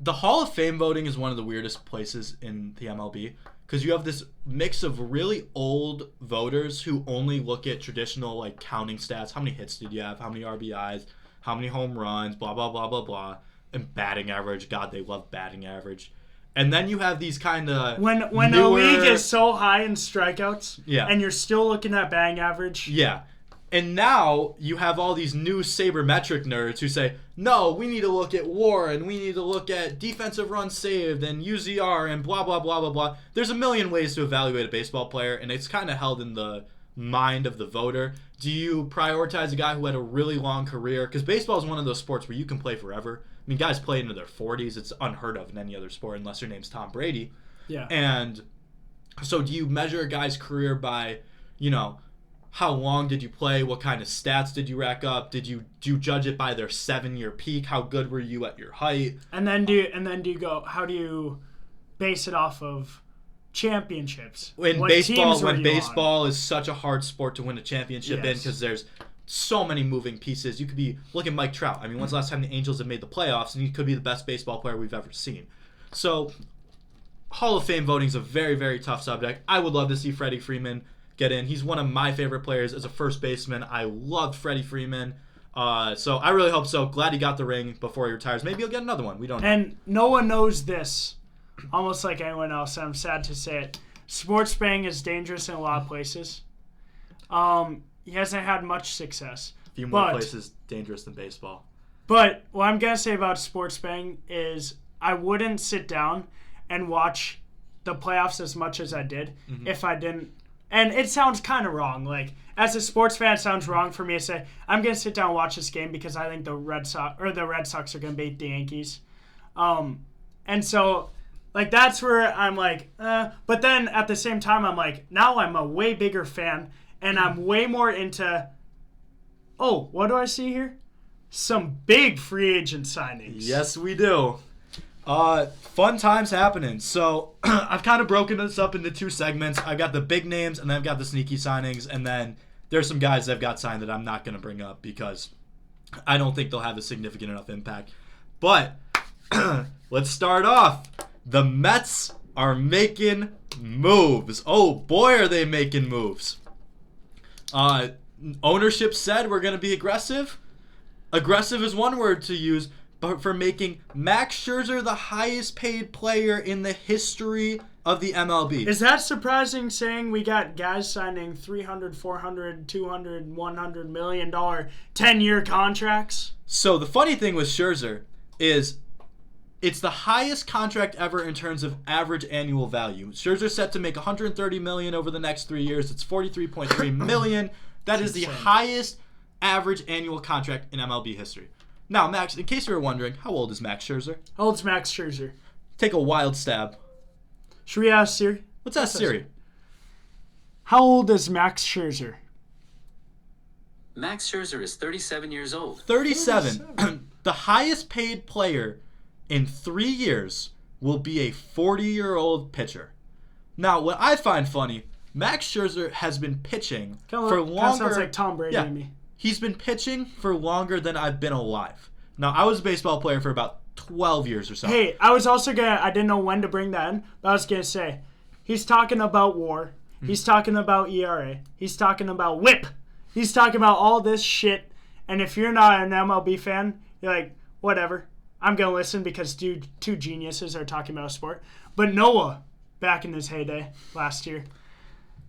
the Hall of Fame voting is one of the weirdest places in the MLB because you have this mix of really old voters who only look at traditional counting stats. How many hits did you have? How many RBIs? How many home runs? Blah, blah, blah, blah, blah. And batting average. God, they love batting average. And then you have these kind of when a league is so high in strikeouts, and you're still looking at batting average. Yeah. And now you have all these new sabermetric nerds who say, no, we need to look at WAR and we need to look at defensive runs saved and UZR and blah, blah, blah, blah, blah. There's a million ways to evaluate a baseball player, and it's kind of held in the mind of the voter. Do you prioritize a guy who had a really long career? Because baseball is one of those sports where you can play forever. I mean, guys play into their 40s. It's unheard of in any other sport unless your name's Tom Brady. Yeah. And so do you measure a guy's career by, how long did you play? What kind of stats did you rack up? Do you judge it by their 7-year peak? How good were you at your height? And then do you go, how do you base it off of championships? When baseball is such a hard sport to win a championship in because there's so many moving pieces. You could be look at Mike Trout. I mean, when's the last time the Angels have made the playoffs? And he could be the best baseball player we've ever seen. So, Hall of Fame voting is a very, very tough subject. I would love to see Freddie Freeman get in. He's one of my favorite players as a first baseman. I loved Freddie Freeman. So I really hope so. Glad he got the ring before he retires. Maybe he'll get another one. We don't know. And no one knows this, almost like anyone else. I'm sad to say it. Sports betting is dangerous in a lot of places. He hasn't had much success. A few more places dangerous than baseball. But what I'm going to say about sports betting is I wouldn't sit down and watch the playoffs as much as I did if I didn't. And it sounds kind of wrong. Like, as a sports fan, it sounds wrong for me to say, I'm going to sit down and watch this game because I think the Red Sox are going to beat the Yankees. And so, like, that's where I'm like, But then at the same time, I'm like, now I'm a way bigger fan. And I'm way more into, what do I see here? Some big free agent signings. Yes, we do. Fun times happening. So I've kind of broken this up into two segments. I've got the big names, and then I've got the sneaky signings. And then there's some guys that have got signed that I'm not going to bring up because I don't think they'll have a significant enough impact. But let's start off. The Mets are making moves. Oh, boy, are they making moves. Ownership said we're going to be aggressive. Aggressive is one word to use, but for making Max Scherzer the highest paid player in the history of the MLB. Is that surprising, saying we got guys signing $300, $400, $200, $100 million 10-year contracts? So the funny thing with Scherzer is it's the highest contract ever in terms of average annual value. Scherzer's set to make $130 million over the next 3 years. It's $43.3 million. That is the highest average annual contract in MLB history. Now, Max, in case you were wondering, how old is Max Scherzer? How old's Max Scherzer? Take a wild stab. Should we ask Siri? Let's ask Siri. How old is Max Scherzer? Max Scherzer is 37 years old. 37. The highest paid player in 3 years will be a 40-year-old pitcher. Now, what I find funny, Max Scherzer has been pitching for longer. Sounds like Tom Brady to me. He's been pitching for longer than I've been alive. Now, I was a baseball player for about 12 years or so. Hey, I was also I didn't know when to bring that in, but I was going to say, he's talking about WAR. He's talking about ERA. He's talking about WHIP. He's talking about all this shit. And if you're not an MLB fan, you're like, whatever. I'm going to listen because two geniuses are talking about a sport. But Noah, back in his heyday last year,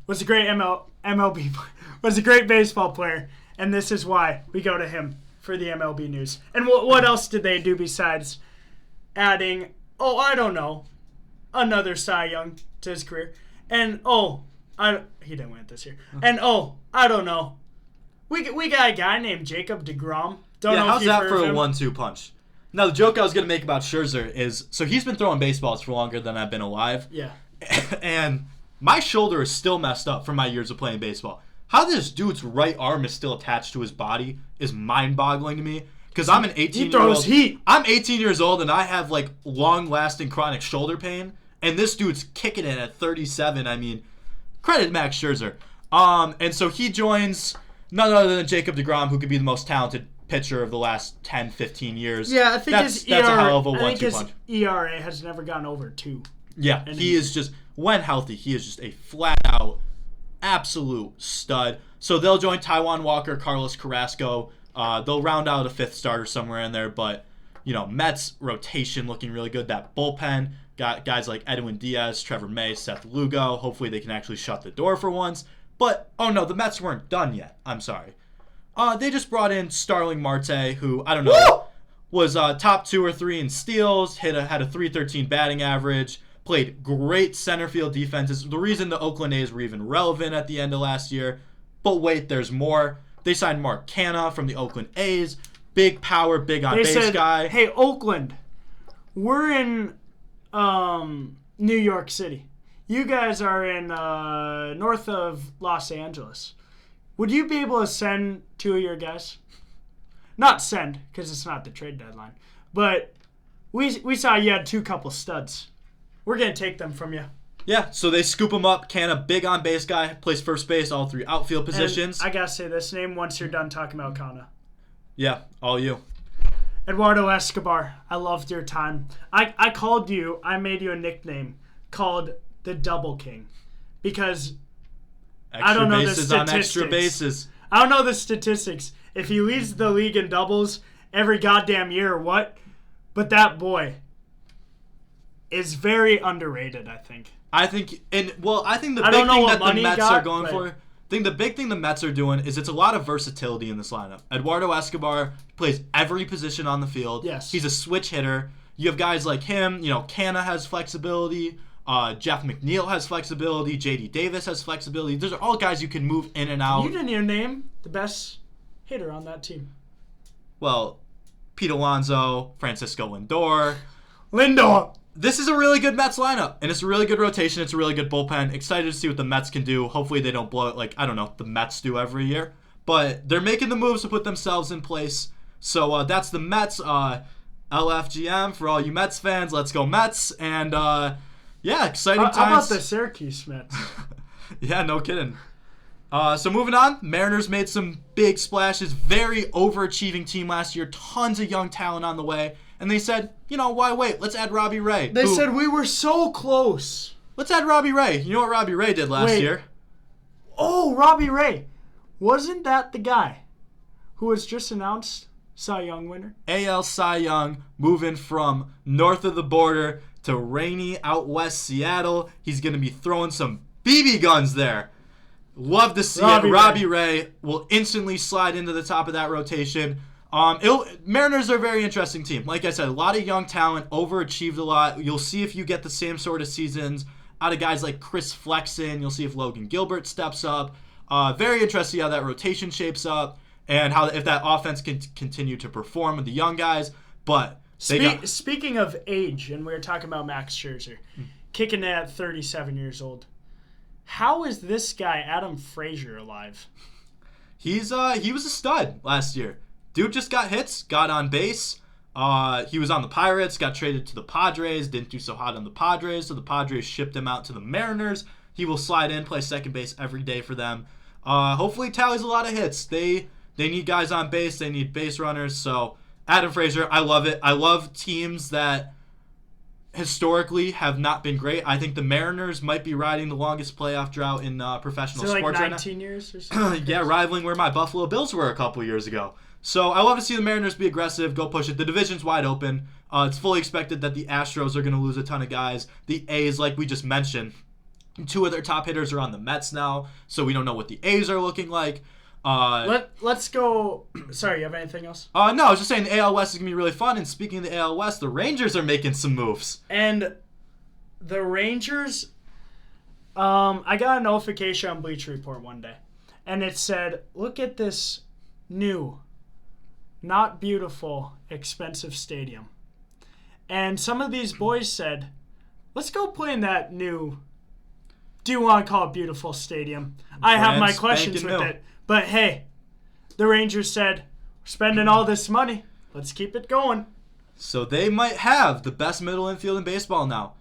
was a great MLB player, was a great baseball player. And this is why we go to him for the MLB news. And what else did they do besides adding, I don't know, another Cy Young to his career? And, he didn't win it this year. And, I don't know. We got a guy named Jacob DeGrom. How's that for a 1-2 punch? Now, the joke I was going to make about Scherzer is, so he's been throwing baseballs for longer than I've been alive. Yeah. And my shoulder is still messed up from my years of playing baseball. How this dude's right arm is still attached to his body is mind-boggling to me. Because I'm an 18-year-old. He throws heat. I'm 18 years old, and I have, long-lasting chronic shoulder pain. And this dude's kicking it at 37. I mean, credit Max Scherzer. And so he joins none other than Jacob DeGrom, who could be the most talented pitcher of the last 10, 15 years. Yeah, I think that's a hell of a 1-2 punch. His ERA has never gone over 2. Yeah, he is just, when healthy, he is just a flat-out, absolute stud. So they'll join Taijuan Walker, Carlos Carrasco. They'll round out a fifth starter somewhere in there. But, Mets rotation looking really good. That bullpen got guys like Edwin Diaz, Trevor May, Seth Lugo. Hopefully they can actually shut the door for once. But, the Mets weren't done yet. I'm sorry. They just brought in Starling Marte, who, I don't know, was top 2 or 3 in steals, had a .313 batting average, played great center field defenses. The reason the Oakland A's were even relevant at the end of last year. But wait, there's more. They signed Mark Canha from the Oakland A's. Big power, big on-base guy. Hey, Oakland, we're in New York City. You guys are in north of Los Angeles. Would you be able to send 2 of your guys? Not send, because it's not the trade deadline. But we saw you had 2 couple studs. We're going to take them from you. Yeah, so they scoop him up. Canna, big on base guy, plays first base, all three outfield positions. And I gotta say this name once you're done talking about Kana. Yeah, all you. Eduardo Escobar. I loved your time. I called you. I made you a nickname called the Double King because Extra I don't know bases the on statistics. extra bases. I don't know the statistics. If he leads the league in doubles every goddamn year or what, but that boy is very underrated, I think. I think the I big don't know thing what that the money Mets got, are going but- for. I think the big thing the Mets are doing is it's a lot of versatility in this lineup. Eduardo Escobar plays every position on the field. Yes. He's a switch hitter. You have guys like him. Canna has flexibility. Jeff McNeil has flexibility. J.D. Davis has flexibility. Those are all guys you can move in and out. You didn't even name the best hitter on that team. Well, Pete Alonso, Francisco Lindor. Lindor. This is a really good Mets lineup, and it's a really good rotation. It's a really good bullpen. Excited to see what the Mets can do. Hopefully they don't blow it like, I don't know, the Mets do every year. But they're making the moves to put themselves in place. So that's the Mets. LFGM for all you Mets fans. Let's go Mets. And, exciting times. How about the Syracuse Mets? Yeah, no kidding. So moving on, Mariners made some big splashes. Very overachieving team last year. Tons of young talent on the way. And they said, why wait? Let's add Robbie Ray. They said we were so close. Let's add Robbie Ray. You know what Robbie Ray did last year? Oh, Robbie Ray. Wasn't that the guy who was just announced Cy Young winner? AL Cy Young moving from north of the border to rainy out west Seattle. He's going to be throwing some BB guns there. Love to see it. Robbie Ray will instantly slide into the top of that rotation. Mariners are a very interesting team. Like I said, a lot of young talent, overachieved a lot. You'll see if you get the same sort of seasons out of guys like Chris Flexen. You'll see if Logan Gilbert steps up. Very interesting to see how that rotation shapes up and if that offense can continue to perform with the young guys. But speaking of age, and we were talking about Max Scherzer, kicking it at 37 years old. How is this guy, Adam Frazier, alive? He was a stud last year. Dude just got hits, got on base. He was on the Pirates, got traded to the Padres, didn't do so hot on the Padres, so the Padres shipped him out to the Mariners. He will slide in, play second base every day for them. Hopefully tallies a lot of hits. They need guys on base, they need base runners, so Adam Frazier, I love it. I love teams that historically have not been great. I think the Mariners might be riding the longest playoff drought in professional sports like right now. 19 years or something? Yeah, rivaling where my Buffalo Bills were a couple years ago. So I love to see the Mariners be aggressive, go push it. The division's wide open. It's fully expected that the Astros are going to lose a ton of guys. The A's, like we just mentioned, 2 of their top hitters are on the Mets now, so we don't know what the A's are looking like. Let's go. Sorry, you have anything else? No, I was just saying the AL West is going to be really fun. And speaking of the AL West, the Rangers are making some moves. And the Rangers, I got a notification on Bleacher Report one day, and it said, look at this new, not beautiful, expensive stadium. And some of these boys said, let's go play in that new, do you want to call it beautiful stadium? I have my questions with it. But hey, the Rangers said, we're spending all this money. Let's keep it going. So they might have the best middle infield in baseball now.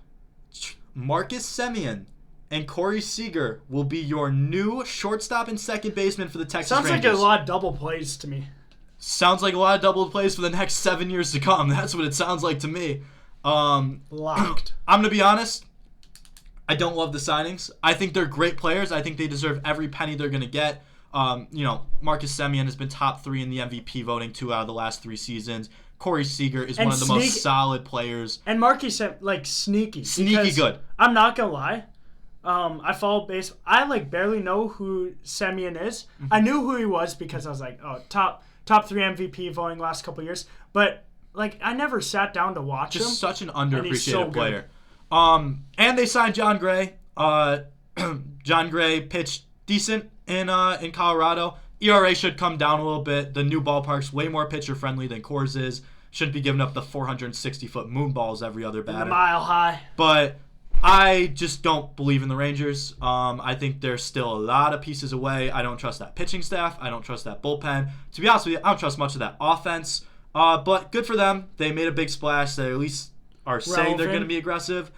Marcus Semien and Corey Seager will be your new shortstop and second baseman for the Texas Rangers. Sounds like a lot of double plays to me. Sounds like a lot of double plays for the next 7 years to come. That's what it sounds like to me. Locked. I'm going to be honest. I don't love the signings. I think they're great players. I think they deserve every penny they're going to get. Marcus Semien has been top 3 in the MVP voting 2 out of the last 3 seasons. Corey Seager is one of the most solid players. And Marcus, sneaky. Sneaky good. I'm not going to lie. I follow baseball. I, barely know who Semien is. Mm-hmm. I knew who he was because I was like, oh, top 3 MVP voting last couple of years. But, I never sat down to watch him. Just such an underappreciated so player. And they signed John Gray. John Gray pitched decent in Colorado. ERA should come down a little bit. The new ballpark's way more pitcher-friendly than Coors is. Shouldn't be giving up the 460-foot moon balls every other batter. The mile high. But I just don't believe in the Rangers. I think there's still a lot of pieces away. I don't trust that pitching staff. I don't trust that bullpen. To be honest with you, I don't trust much of that offense. But good for them. They made a big splash. They at least are saying they're going to be aggressive.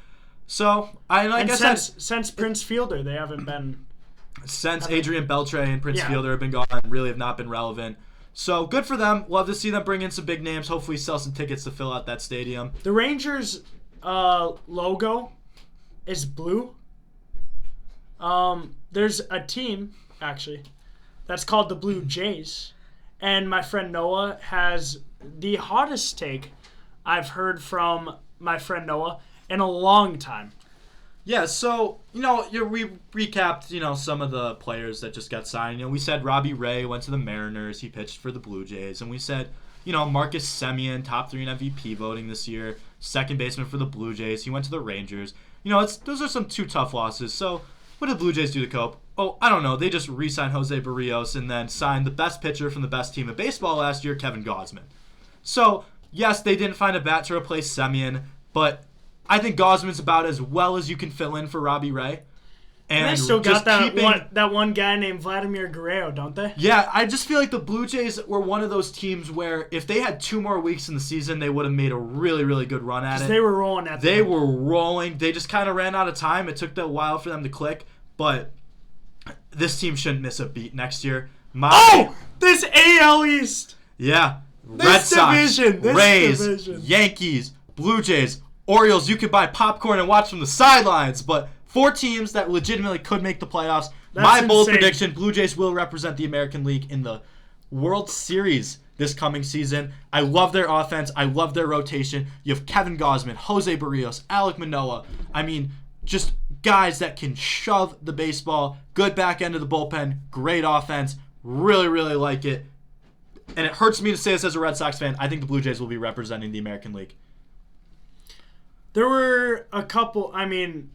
So, I guess since Prince Fielder, they haven't been. Since Adrian Beltre and Prince Yeah. Fielder have been gone, really have not been relevant. So, good for them. Love to see them bring in some big names. Hopefully sell some tickets to fill out that stadium. The Rangers logo is blue. There's a team, actually, that's called the Blue Jays. And my friend Noah has the hottest take I've heard from my friend Noah in a long time. Yeah, so, we recapped, some of the players that just got signed. We said Robbie Ray went to the Mariners. He pitched for the Blue Jays. And we said, Marcus Semien, top 3 in MVP voting this year, second baseman for the Blue Jays. He went to the Rangers. Those are some 2 tough losses. So, what did the Blue Jays do to cope? Oh, I don't know. They just re-signed Jose Barrios and then signed the best pitcher from the best team in baseball last year, Kevin Gausman. So, yes, they didn't find a bat to replace Semien, but I think Gausman's about as well as you can fill in for Robbie Ray. And they still got that one guy named Vladimir Guerrero, don't they? Yeah, I just feel like the Blue Jays were one of those teams where if they had 2 more weeks in the season, they would have made a really, really good run at it. They were rolling at They were rolling. They just kind of ran out of time. It took a while for them to click, but this team shouldn't miss a beat next year. This AL East. Yeah. Red Sox, Rays, division. Yankees, Blue Jays, Orioles. You could buy popcorn and watch from the sidelines, but 4 teams that legitimately could make the playoffs. My bold prediction, Blue Jays will represent the American League in the World Series this coming season. I love their offense. I love their rotation. You have Kevin Gausman, Jose Barrios, Alek Manoah. I mean, just guys that can shove the baseball. Good back end of the bullpen. Great offense. Really, really like it. And it hurts me to say this as a Red Sox fan. I think the Blue Jays will be representing the American League. There were a couple, $200,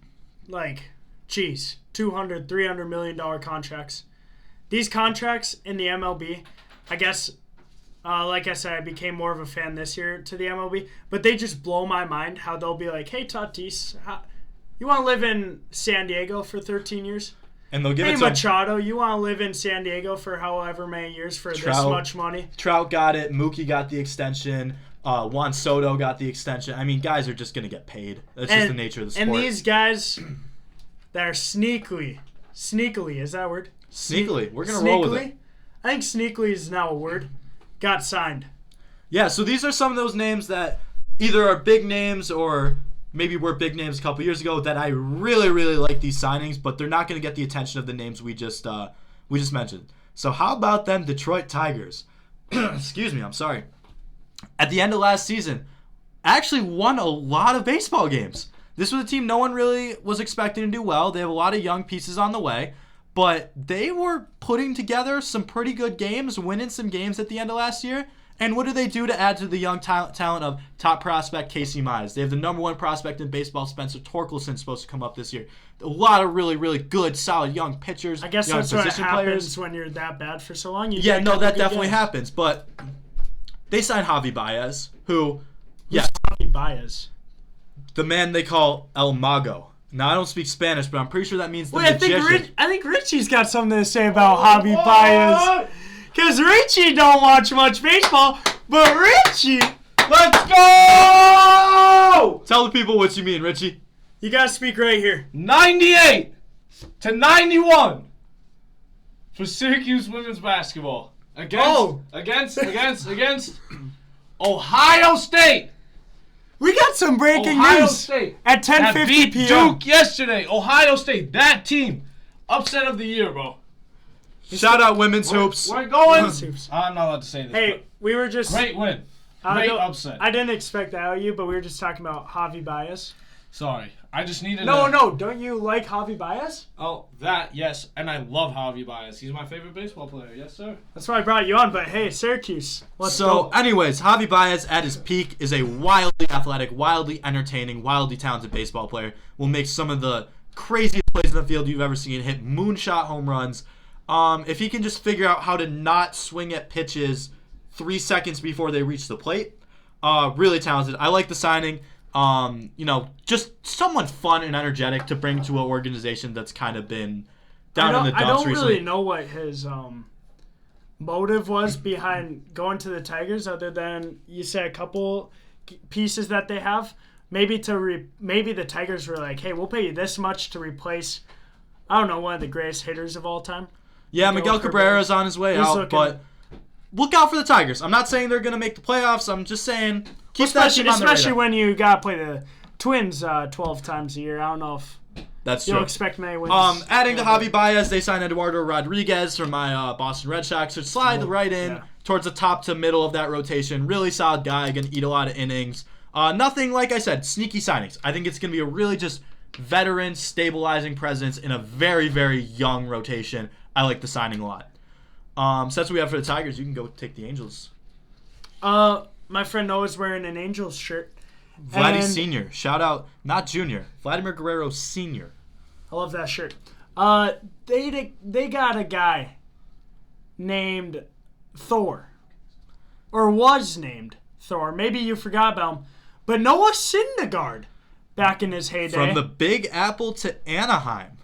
$300 million contracts. These contracts in the MLB, I guess, like I said, I became more of a fan this year to the MLB, but they just blow my mind how they'll be like, hey, Tatis, you want to live in San Diego for 13 years? And they'll give hey, it to Machado, you want to live in San Diego for however many years for this much money? Trout got it. Mookie got the extension. Juan Soto got the extension. I mean, guys are just going to get paid. That's just the nature of the sport. And these guys that are sneakily, is that a word? Sneakily. We're going to roll with it. I think sneakily is now a word. Got signed. Yeah, so these are some of those names that either are big names or maybe were big names a couple years ago that I really, really like these signings, but they're not going to get the attention of the names we just mentioned. So how about them Detroit Tigers? Excuse me, I'm sorry. At the end of last season, actually won a lot of baseball games. This was a team no one really was expecting to do well. They have a lot of young pieces on the way, but they were putting together some pretty good games, winning some games at the end of last year. And what do they do to add to the young talent of top prospect Casey Mize? They have the number 1 prospect in baseball, Spencer Torkelson, supposed to come up this year. A lot of really, really good, solid young pitchers. I guess young that's what position happens players. when you're that bad for so long. That definitely happens. But they signed Javi Baez, who's Javi Baez? The man they call El Mago. Now, I don't speak Spanish, but I'm pretty sure that means the magician. I think Richie's got something to say about Javi Baez. Because Richie don't watch much baseball, but Richie... Let's go! Tell the people what you mean, Richie. You got to speak right here. 98-91 for Syracuse women's basketball. Against Ohio State. We got some breaking Ohio news State at 10:50 beat p.m. Duke yesterday. Ohio State, that team, upset of the year, bro. Shout out women's hoops. We're going. Hoops. I'm not allowed to say this. Hey, we were just... Great win. Great upset. I didn't expect that out of you, but we were just talking about Javi Baez. Sorry. I just needed No, don't you like Javi Baez? Oh, that, yes. And I love Javi Baez. He's my favorite baseball player. Yes, sir. That's why I brought you on, but hey, Syracuse. Let's go. Anyways, Javi Baez at his peak is a wildly athletic, wildly entertaining, wildly talented baseball player. Will make some of the craziest plays in the field you've ever seen. Hit moonshot home runs. If he can just figure out how to not swing at pitches 3 seconds before they reach the plate, really talented. I like the signing. Just someone fun and energetic to bring to an organization that's kind of been down in the dumps I don't recently. really know what his motive was behind going to the Tigers, other than you said a couple pieces that they have. maybe the Tigers were like, hey, we'll pay you this much to replace, I don't know, one of the greatest hitters of all time. Yeah, Miguel Cabrera's on his way out, but look out for the Tigers. I'm not saying they're going to make the playoffs. I'm just saying keep that team on the radar. Especially when you got to play the Twins 12 times a year. I don't know if that's you'll true. Expect many wins. Adding to Javi Baez, they signed Eduardo Rodriguez from my Boston Red Sox, so slide right in towards the top to middle of that rotation. Really solid guy, going to eat a lot of innings. Nothing, like I said, sneaky signings. I think it's going to be a really just veteran, stabilizing presence in a very, very young rotation. I like the signing a lot. So that's what we have for the Tigers. You can go take the Angels. My friend Noah's wearing an Angels shirt. Vladdy Sr. Shout out, not Junior. Vladimir Guerrero Sr. I love that shirt. They got a guy named Thor. Or was named Thor. Maybe you forgot about him. But Noah Syndergaard back in his heyday. From the Big Apple to Anaheim.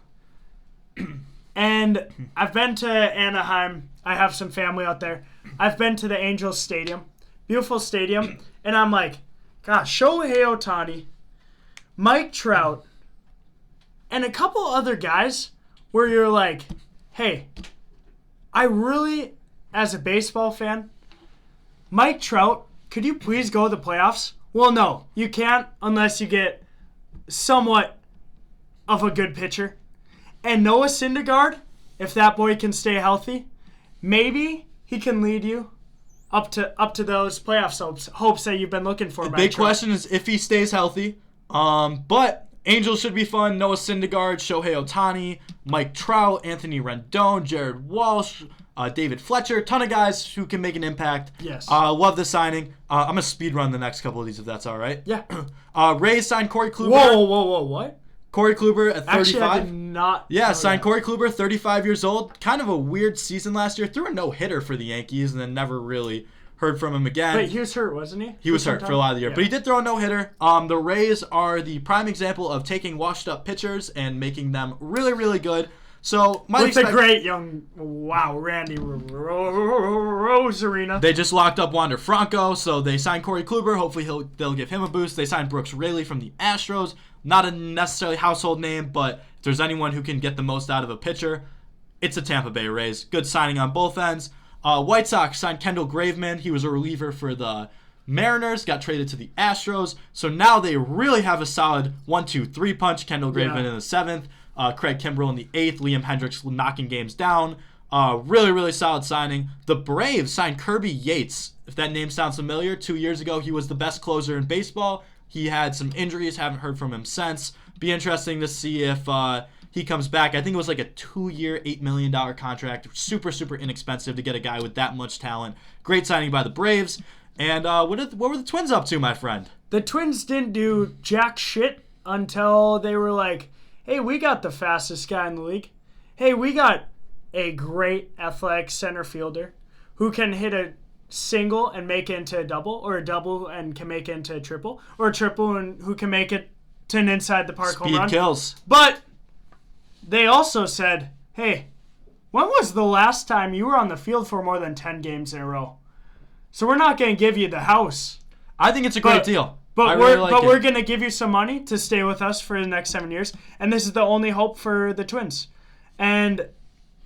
And I've been to Anaheim. I have some family out there. I've been to the Angels Stadium. Beautiful stadium. And I'm like, gosh, Shohei Ohtani, Mike Trout, and a couple other guys where you're like, hey, I really, as a baseball fan, Mike Trout, could you please go to the playoffs? Well, no, you can't unless you get somewhat of a good pitcher. And Noah Syndergaard, if that boy can stay healthy, maybe he can lead you up to those playoff hopes that you've been looking for. The big question is if he stays healthy. But Angels should be fun. Noah Syndergaard, Shohei Ohtani, Mike Trout, Anthony Rendon, Jared Walsh, David Fletcher. Ton of guys who can make an impact. Yes. Love the signing. I'm going to speed run the next couple of these if that's all right. Yeah. Rays signed Corey Kluber. Whoa, what? Corey Kluber at 35. Actually, I did not. Yeah, signed Corey Kluber, 35 years old. Kind of a weird season last year. Threw a no-hitter for the Yankees and then never really heard from him again. Wait, he was hurt, wasn't he? He was hurt for a lot of the year. Yeah. But he did throw a no-hitter. The Rays are the prime example of taking washed-up pitchers and making them really, really good. So, with the great young, Randy Rosarina. They just locked up Wander Franco, so they signed Corey Kluber. Hopefully they'll give him a boost. They signed Brooks Raley from the Astros. Not a necessarily household name, but if there's anyone who can get the most out of a pitcher, it's the Tampa Bay Rays. Good signing on both ends. White Sox signed Kendall Graveman. He was a reliever for the Mariners, got traded to the Astros. So now they really have a solid 1-2-3 punch. Kendall Graveman in the 7th, Craig Kimbrell in the 8th, Liam Hendricks knocking games down. Really, really solid signing. The Braves signed Kirby Yates. If that name sounds familiar, 2 years ago he was the best closer in baseball. He had some injuries, haven't heard from him since. Be interesting to see if he comes back. I think it was like a 2-year, $8 million contract. Super, super inexpensive to get a guy with that much talent. Great signing by the Braves. And what were the Twins up to, my friend? The Twins didn't do jack shit until they were like, hey, we got the fastest guy in the league. Hey, we got a great athletic center fielder who can hit a single and make it into a double, or a double and can make it into a triple, or a triple and who can make it to an inside the park home run. Speed kills. But they also said, hey, when was the last time you were on the field for more than 10 games in a row? So we're not going to give you the house. I think it's a great deal. But we're going to give you some money to stay with us for the next 7 years. And this is the only hope for the Twins. And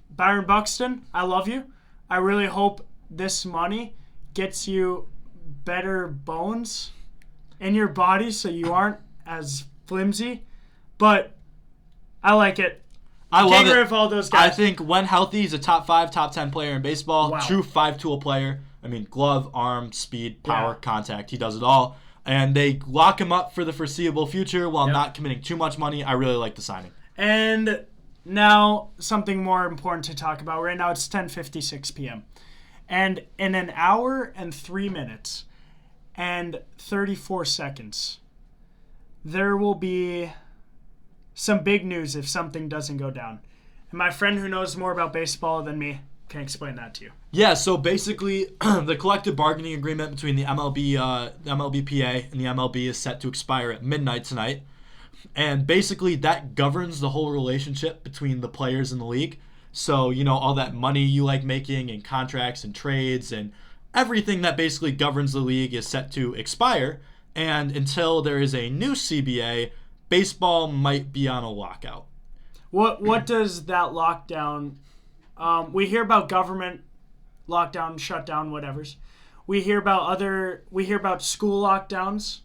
Byron Buxton, I love you. I really hope this money gets you better bones in your body so you aren't as flimsy. But I like it. I love it. Of all those guys. I think when healthy, he's a top 5, top 10 player in baseball. Wow. True 5-tool player. I mean, glove, arm, speed, power, contact. He does it all. And they lock him up for the foreseeable future while not committing too much money. I really like the signing. And now something more important to talk about. Right now it's 10:56 p.m. And in an hour and 3 minutes and 34 seconds, there will be some big news if something doesn't go down. And my friend who knows more about baseball than me can explain that to you. Yeah, so basically the collective bargaining agreement between the MLBPA and the MLB is set to expire at midnight tonight. And basically that governs the whole relationship between the players in the league. So, you know, all that money you like making and contracts and trades and everything that basically governs the league is set to expire. And until there is a new CBA, baseball might be on a lockout. What does that lockdown? We hear about government lockdown, shutdown, whatever's. We hear about school lockdowns.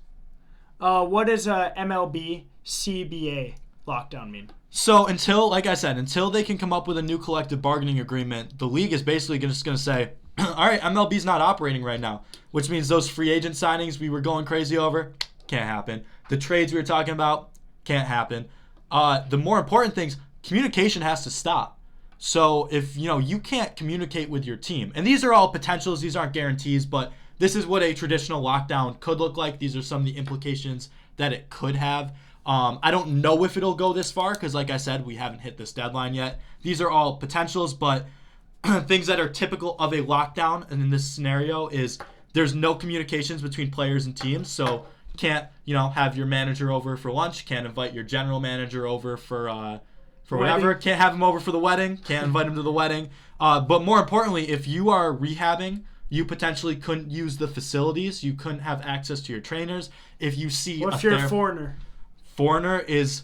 What does a MLB CBA lockdown mean? So like I said, until they can come up with a new collective bargaining agreement, the league is basically just going to say, all right, MLB's not operating right now, which means those free agent signings we were going crazy over, can't happen. The trades we were talking about, can't happen. The more important things, communication has to stop. So if you can't communicate with your team, and these are all potentials, these aren't guarantees, but this is what a traditional lockdown could look like. These are some of the implications that it could have. I don't know if it'll go this far because, like I said, we haven't hit this deadline yet. These are all potentials, but things that are typical of a lockdown, and in this scenario is there's no communications between players and teams, so can't have your manager over for lunch, can't invite your general manager over for whatever, can't have him over for the wedding, can't invite him to the wedding. But more importantly, if you are rehabbing, you potentially couldn't use the facilities, you couldn't have access to your trainers. If you see if you're a foreigner? Foreigner is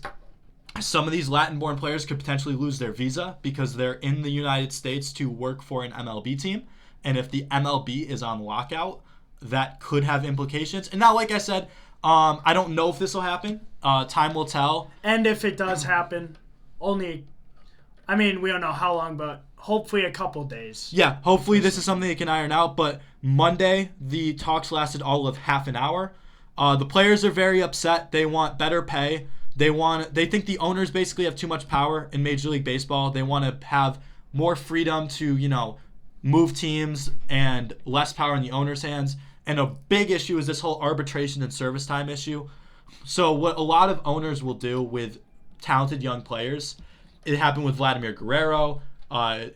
some of these Latin-born players could potentially lose their visa because they're in the United States to work for an MLB team. And if the MLB is on lockout, that could have implications. And now, like I said, I don't know if this will happen. Time will tell. And if it does happen, we don't know how long, but hopefully a couple days. Yeah, hopefully this is something they can iron out. But Monday, the talks lasted all of half an hour. The players are very upset. They want better pay. They think the owners basically have too much power in Major League Baseball. They want to have more freedom to, move teams and less power in the owners' hands. And a big issue is this whole arbitration and service time issue. So what a lot of owners will do with talented young players, it happened with Vladimir Guerrero,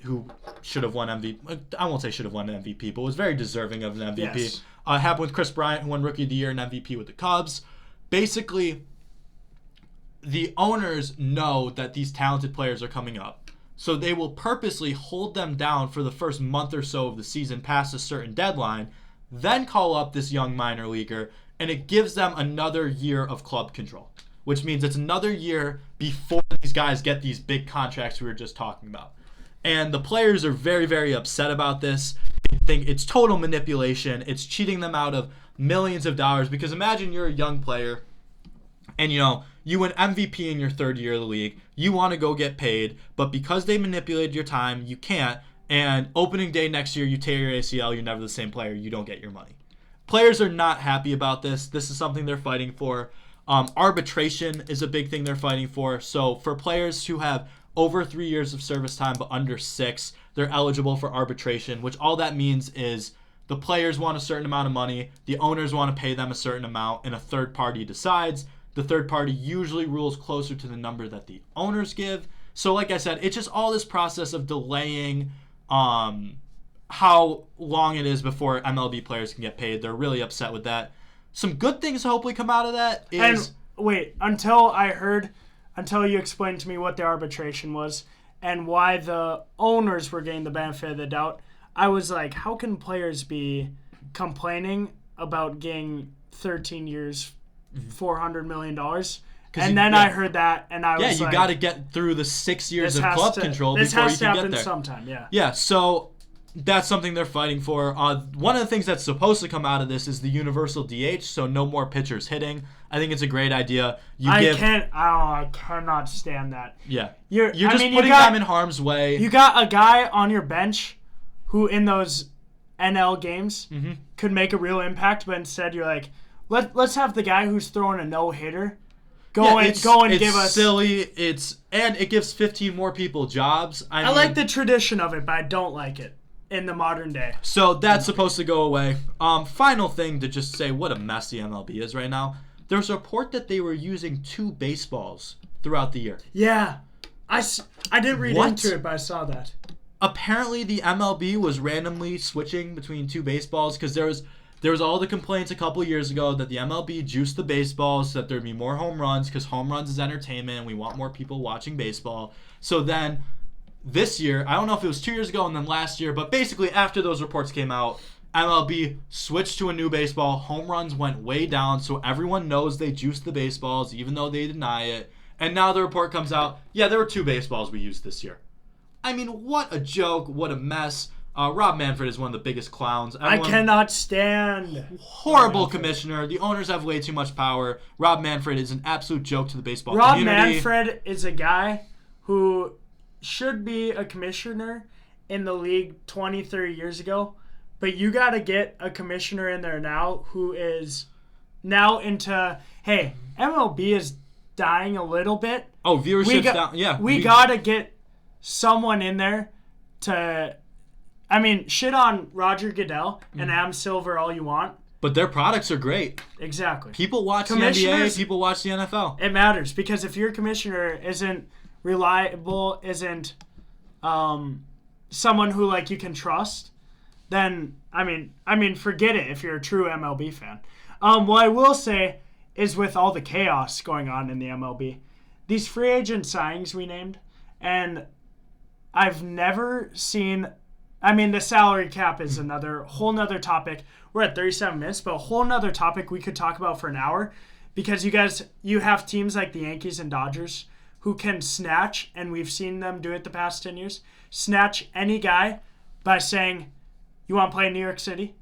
who should have won MVP. I won't say should have won an MVP, but was very deserving of an MVP. Yes. Happened with Chris Bryant, who won Rookie of the Year and MVP with the Cubs. Basically, the owners know that these talented players are coming up. So they will purposely hold them down for the first month or so of the season past a certain deadline, then call up this young minor leaguer, and it gives them another year of club control, which means it's another year before these guys get these big contracts we were just talking about. And the players are very, very upset about this. They think it's total manipulation. It's cheating them out of millions of dollars because imagine you're a young player and, you win MVP in your third year of the league. You want to go get paid, but because they manipulated your time, you can't. And opening day next year, you tear your ACL, you're never the same player. You don't get your money. Players are not happy about this. This is something they're fighting for. Arbitration is a big thing they're fighting for. So for players who have over 3 years of service time but under 6, they're eligible for arbitration, which all that means is the players want a certain amount of money, the owners want to pay them a certain amount, and a third party decides. The third party usually rules closer to the number that the owners give. So like I said, it's just all this process of delaying how long it is before MLB players can get paid. They're really upset with that. Some good things to hopefully come out of that is... And wait, until you explained to me what the arbitration was and why the owners were getting the benefit of the doubt, I was like, how can players be complaining about getting 13 years, $400 million? And then I heard that, and I was like... Yeah, you got to get through the 6 years of club control before you can get there. This has to happen sometime, yeah. Yeah, so that's something they're fighting for. One of the things that's supposed to come out of this is the universal DH, so no more pitchers hitting. I think it's a great idea. I cannot stand that. Yeah. You're just putting them in harm's way. You got a guy on your bench who, in those NL games, could make a real impact, but instead you're like, let's have the guy who's throwing a no-hitter go and give us... It's silly. And it gives 15 more people jobs. I like the tradition of it, but I don't like it in the modern day. So that's supposed to go away. Final thing to just say what a mess the MLB is right now. There's a report that they were using 2 baseballs throughout the year. Yeah. I didn't read into it, but I saw that. Apparently the MLB was randomly switching between 2 baseballs because there was all the complaints a couple years ago that the MLB juiced the baseballs so that there'd be more home runs because home runs is entertainment and we want more people watching baseball. So then this year, I don't know if it was 2 years ago and then last year, but basically after those reports came out, MLB switched to a new baseball. Home runs went way down, so everyone knows they juiced the baseballs, even though they deny it. And now the report comes out, yeah, there were 2 baseballs we used this year. I mean, what a joke, what a mess. Rob Manfred is one of the biggest clowns. I cannot stand. Horrible commissioner. The owners have way too much power. Rob Manfred is an absolute joke to the baseball Rob community. Manfred is a guy who should be a commissioner in the league 20, 30 years ago. But you got to get a commissioner in there now who is now into, hey, MLB is dying a little bit. Oh, viewership's down. Yeah. We got to get someone in there to, I mean, shit on Roger Goodell and Adam Silver all you want. But their products are great. Exactly. People watch the NBA, people watch the NFL. It matters because if your commissioner isn't reliable, isn't someone who like you can trust, then I mean, forget it if you're a true MLB fan. What I will say is with all the chaos going on in the MLB, these free agent signings we named, and I've never seen. I mean, the salary cap is another whole nother topic. We're at 37 minutes, but a whole nother topic we could talk about for an hour because you have teams like the Yankees and Dodgers who can snatch, and we've seen them do it the past 10 years, snatch any guy by saying, you want to play in New York City?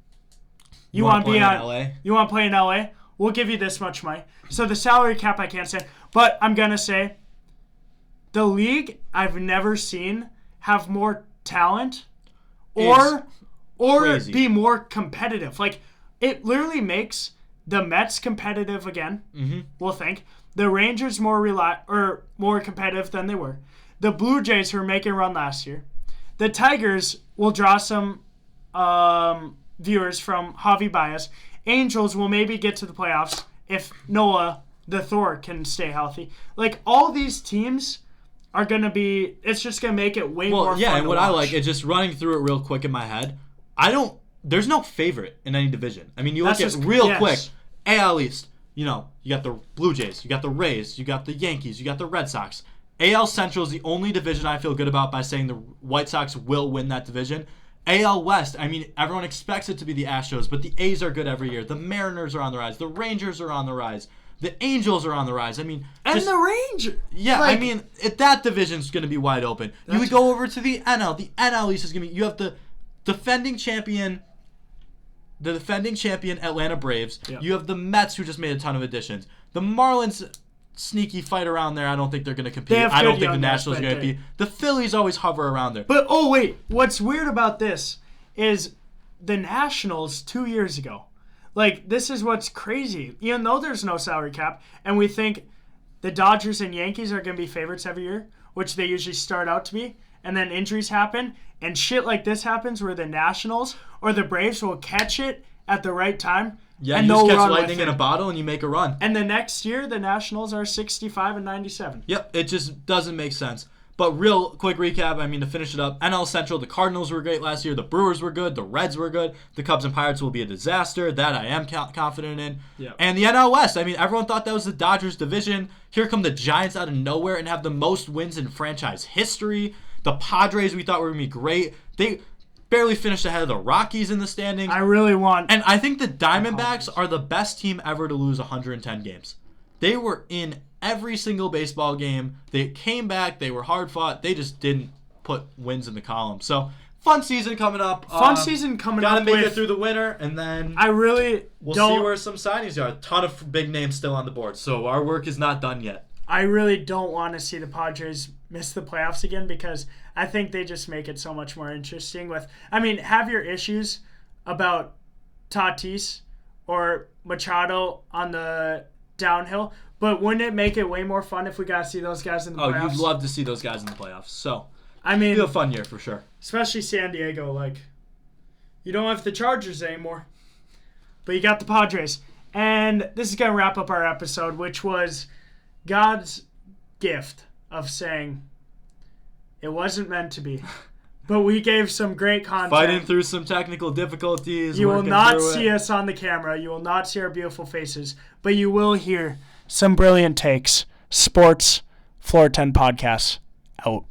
You want to be on LA? You want to play in LA? We'll give you this much money. So the salary cap I can't say, but I'm going to say the league I've never seen have more talent or crazy. Be more competitive. Like, it literally makes the Mets competitive again. Mm-hmm. We'll think the Rangers more competitive than they were. The Blue Jays, who were making a run last year, the Tigers will draw some viewers from Javi Baez. Angels will maybe get to the playoffs if Noah the Thor can stay healthy. Like, all these teams are going to be, it's just going to make it way more fun. Yeah, and what watch. I like is just running through it real quick in my head. There's no favorite in any division. I mean, you look at quick, AL East, you got the Blue Jays, you got the Rays, you got the Yankees, you got the Red Sox. AL Central is the only division I feel good about by saying the White Sox will win that division. AL West, I mean, everyone expects it to be the Astros, but the A's are good every year. The Mariners are on the rise. The Rangers are on the rise. The Angels are on the rise. I mean, and the Rangers. Yeah, like, I mean, that division's going to be wide open. You would go over to the NL. The NL East is going to be. You have the defending champion Atlanta Braves. Yep. You have the Mets, who just made a ton of additions. The Marlins sneaky fight around there. I don't think they're going to compete. I don't think the Nationals are going to compete. The Phillies always hover around there. But oh wait, what's weird about this is the Nationals 2 years ago. Like, this is what's crazy. Even though there's no salary cap, and we think the Dodgers and Yankees are going to be favorites every year, which they usually start out to be, and then injuries happen, and shit like this happens where the Nationals or the Braves will catch it at the right time. Yeah, and you just they'll catch run lightning in a bottle and you make a run. And the next year, the Nationals are 65 and 97. Yep, it just doesn't make sense. But real quick recap, I mean, to finish it up, NL Central, the Cardinals were great last year. The Brewers were good. The Reds were good. The Cubs and Pirates will be a disaster. That I am confident in. Yep. And the NL West, I mean, everyone thought that was the Dodgers division. Here come the Giants out of nowhere and have the most wins in franchise history. The Padres we thought were going to be great. They barely finished ahead of the Rockies in the standings. I really want... And I think the Diamondbacks are the best team ever to lose 110 games. They were in every single baseball game. They came back. They were hard fought. They just didn't put wins in the column. So, fun season coming up. Gotta make it through the winter, and then we'll see where some signings are. A ton of big names still on the board. So our work is not done yet. I really don't want to see the Padres miss the playoffs again because I think they just make it so much more interesting. Have your issues about Tatis or Machado on the downhill, but wouldn't it make it way more fun if we got to see those guys in the playoffs? Oh, you'd love to see those guys in the playoffs. So, it'll be a fun year for sure. Especially San Diego. Like, you don't have the Chargers anymore, but you got the Padres. And this is going to wrap up our episode, which was God's gift of saying it wasn't meant to be. But we gave some great content. Fighting through some technical difficulties. You will not see us on the camera. You will not see our beautiful faces. But you will hear some brilliant takes. Sports Floor 10 Podcasts out.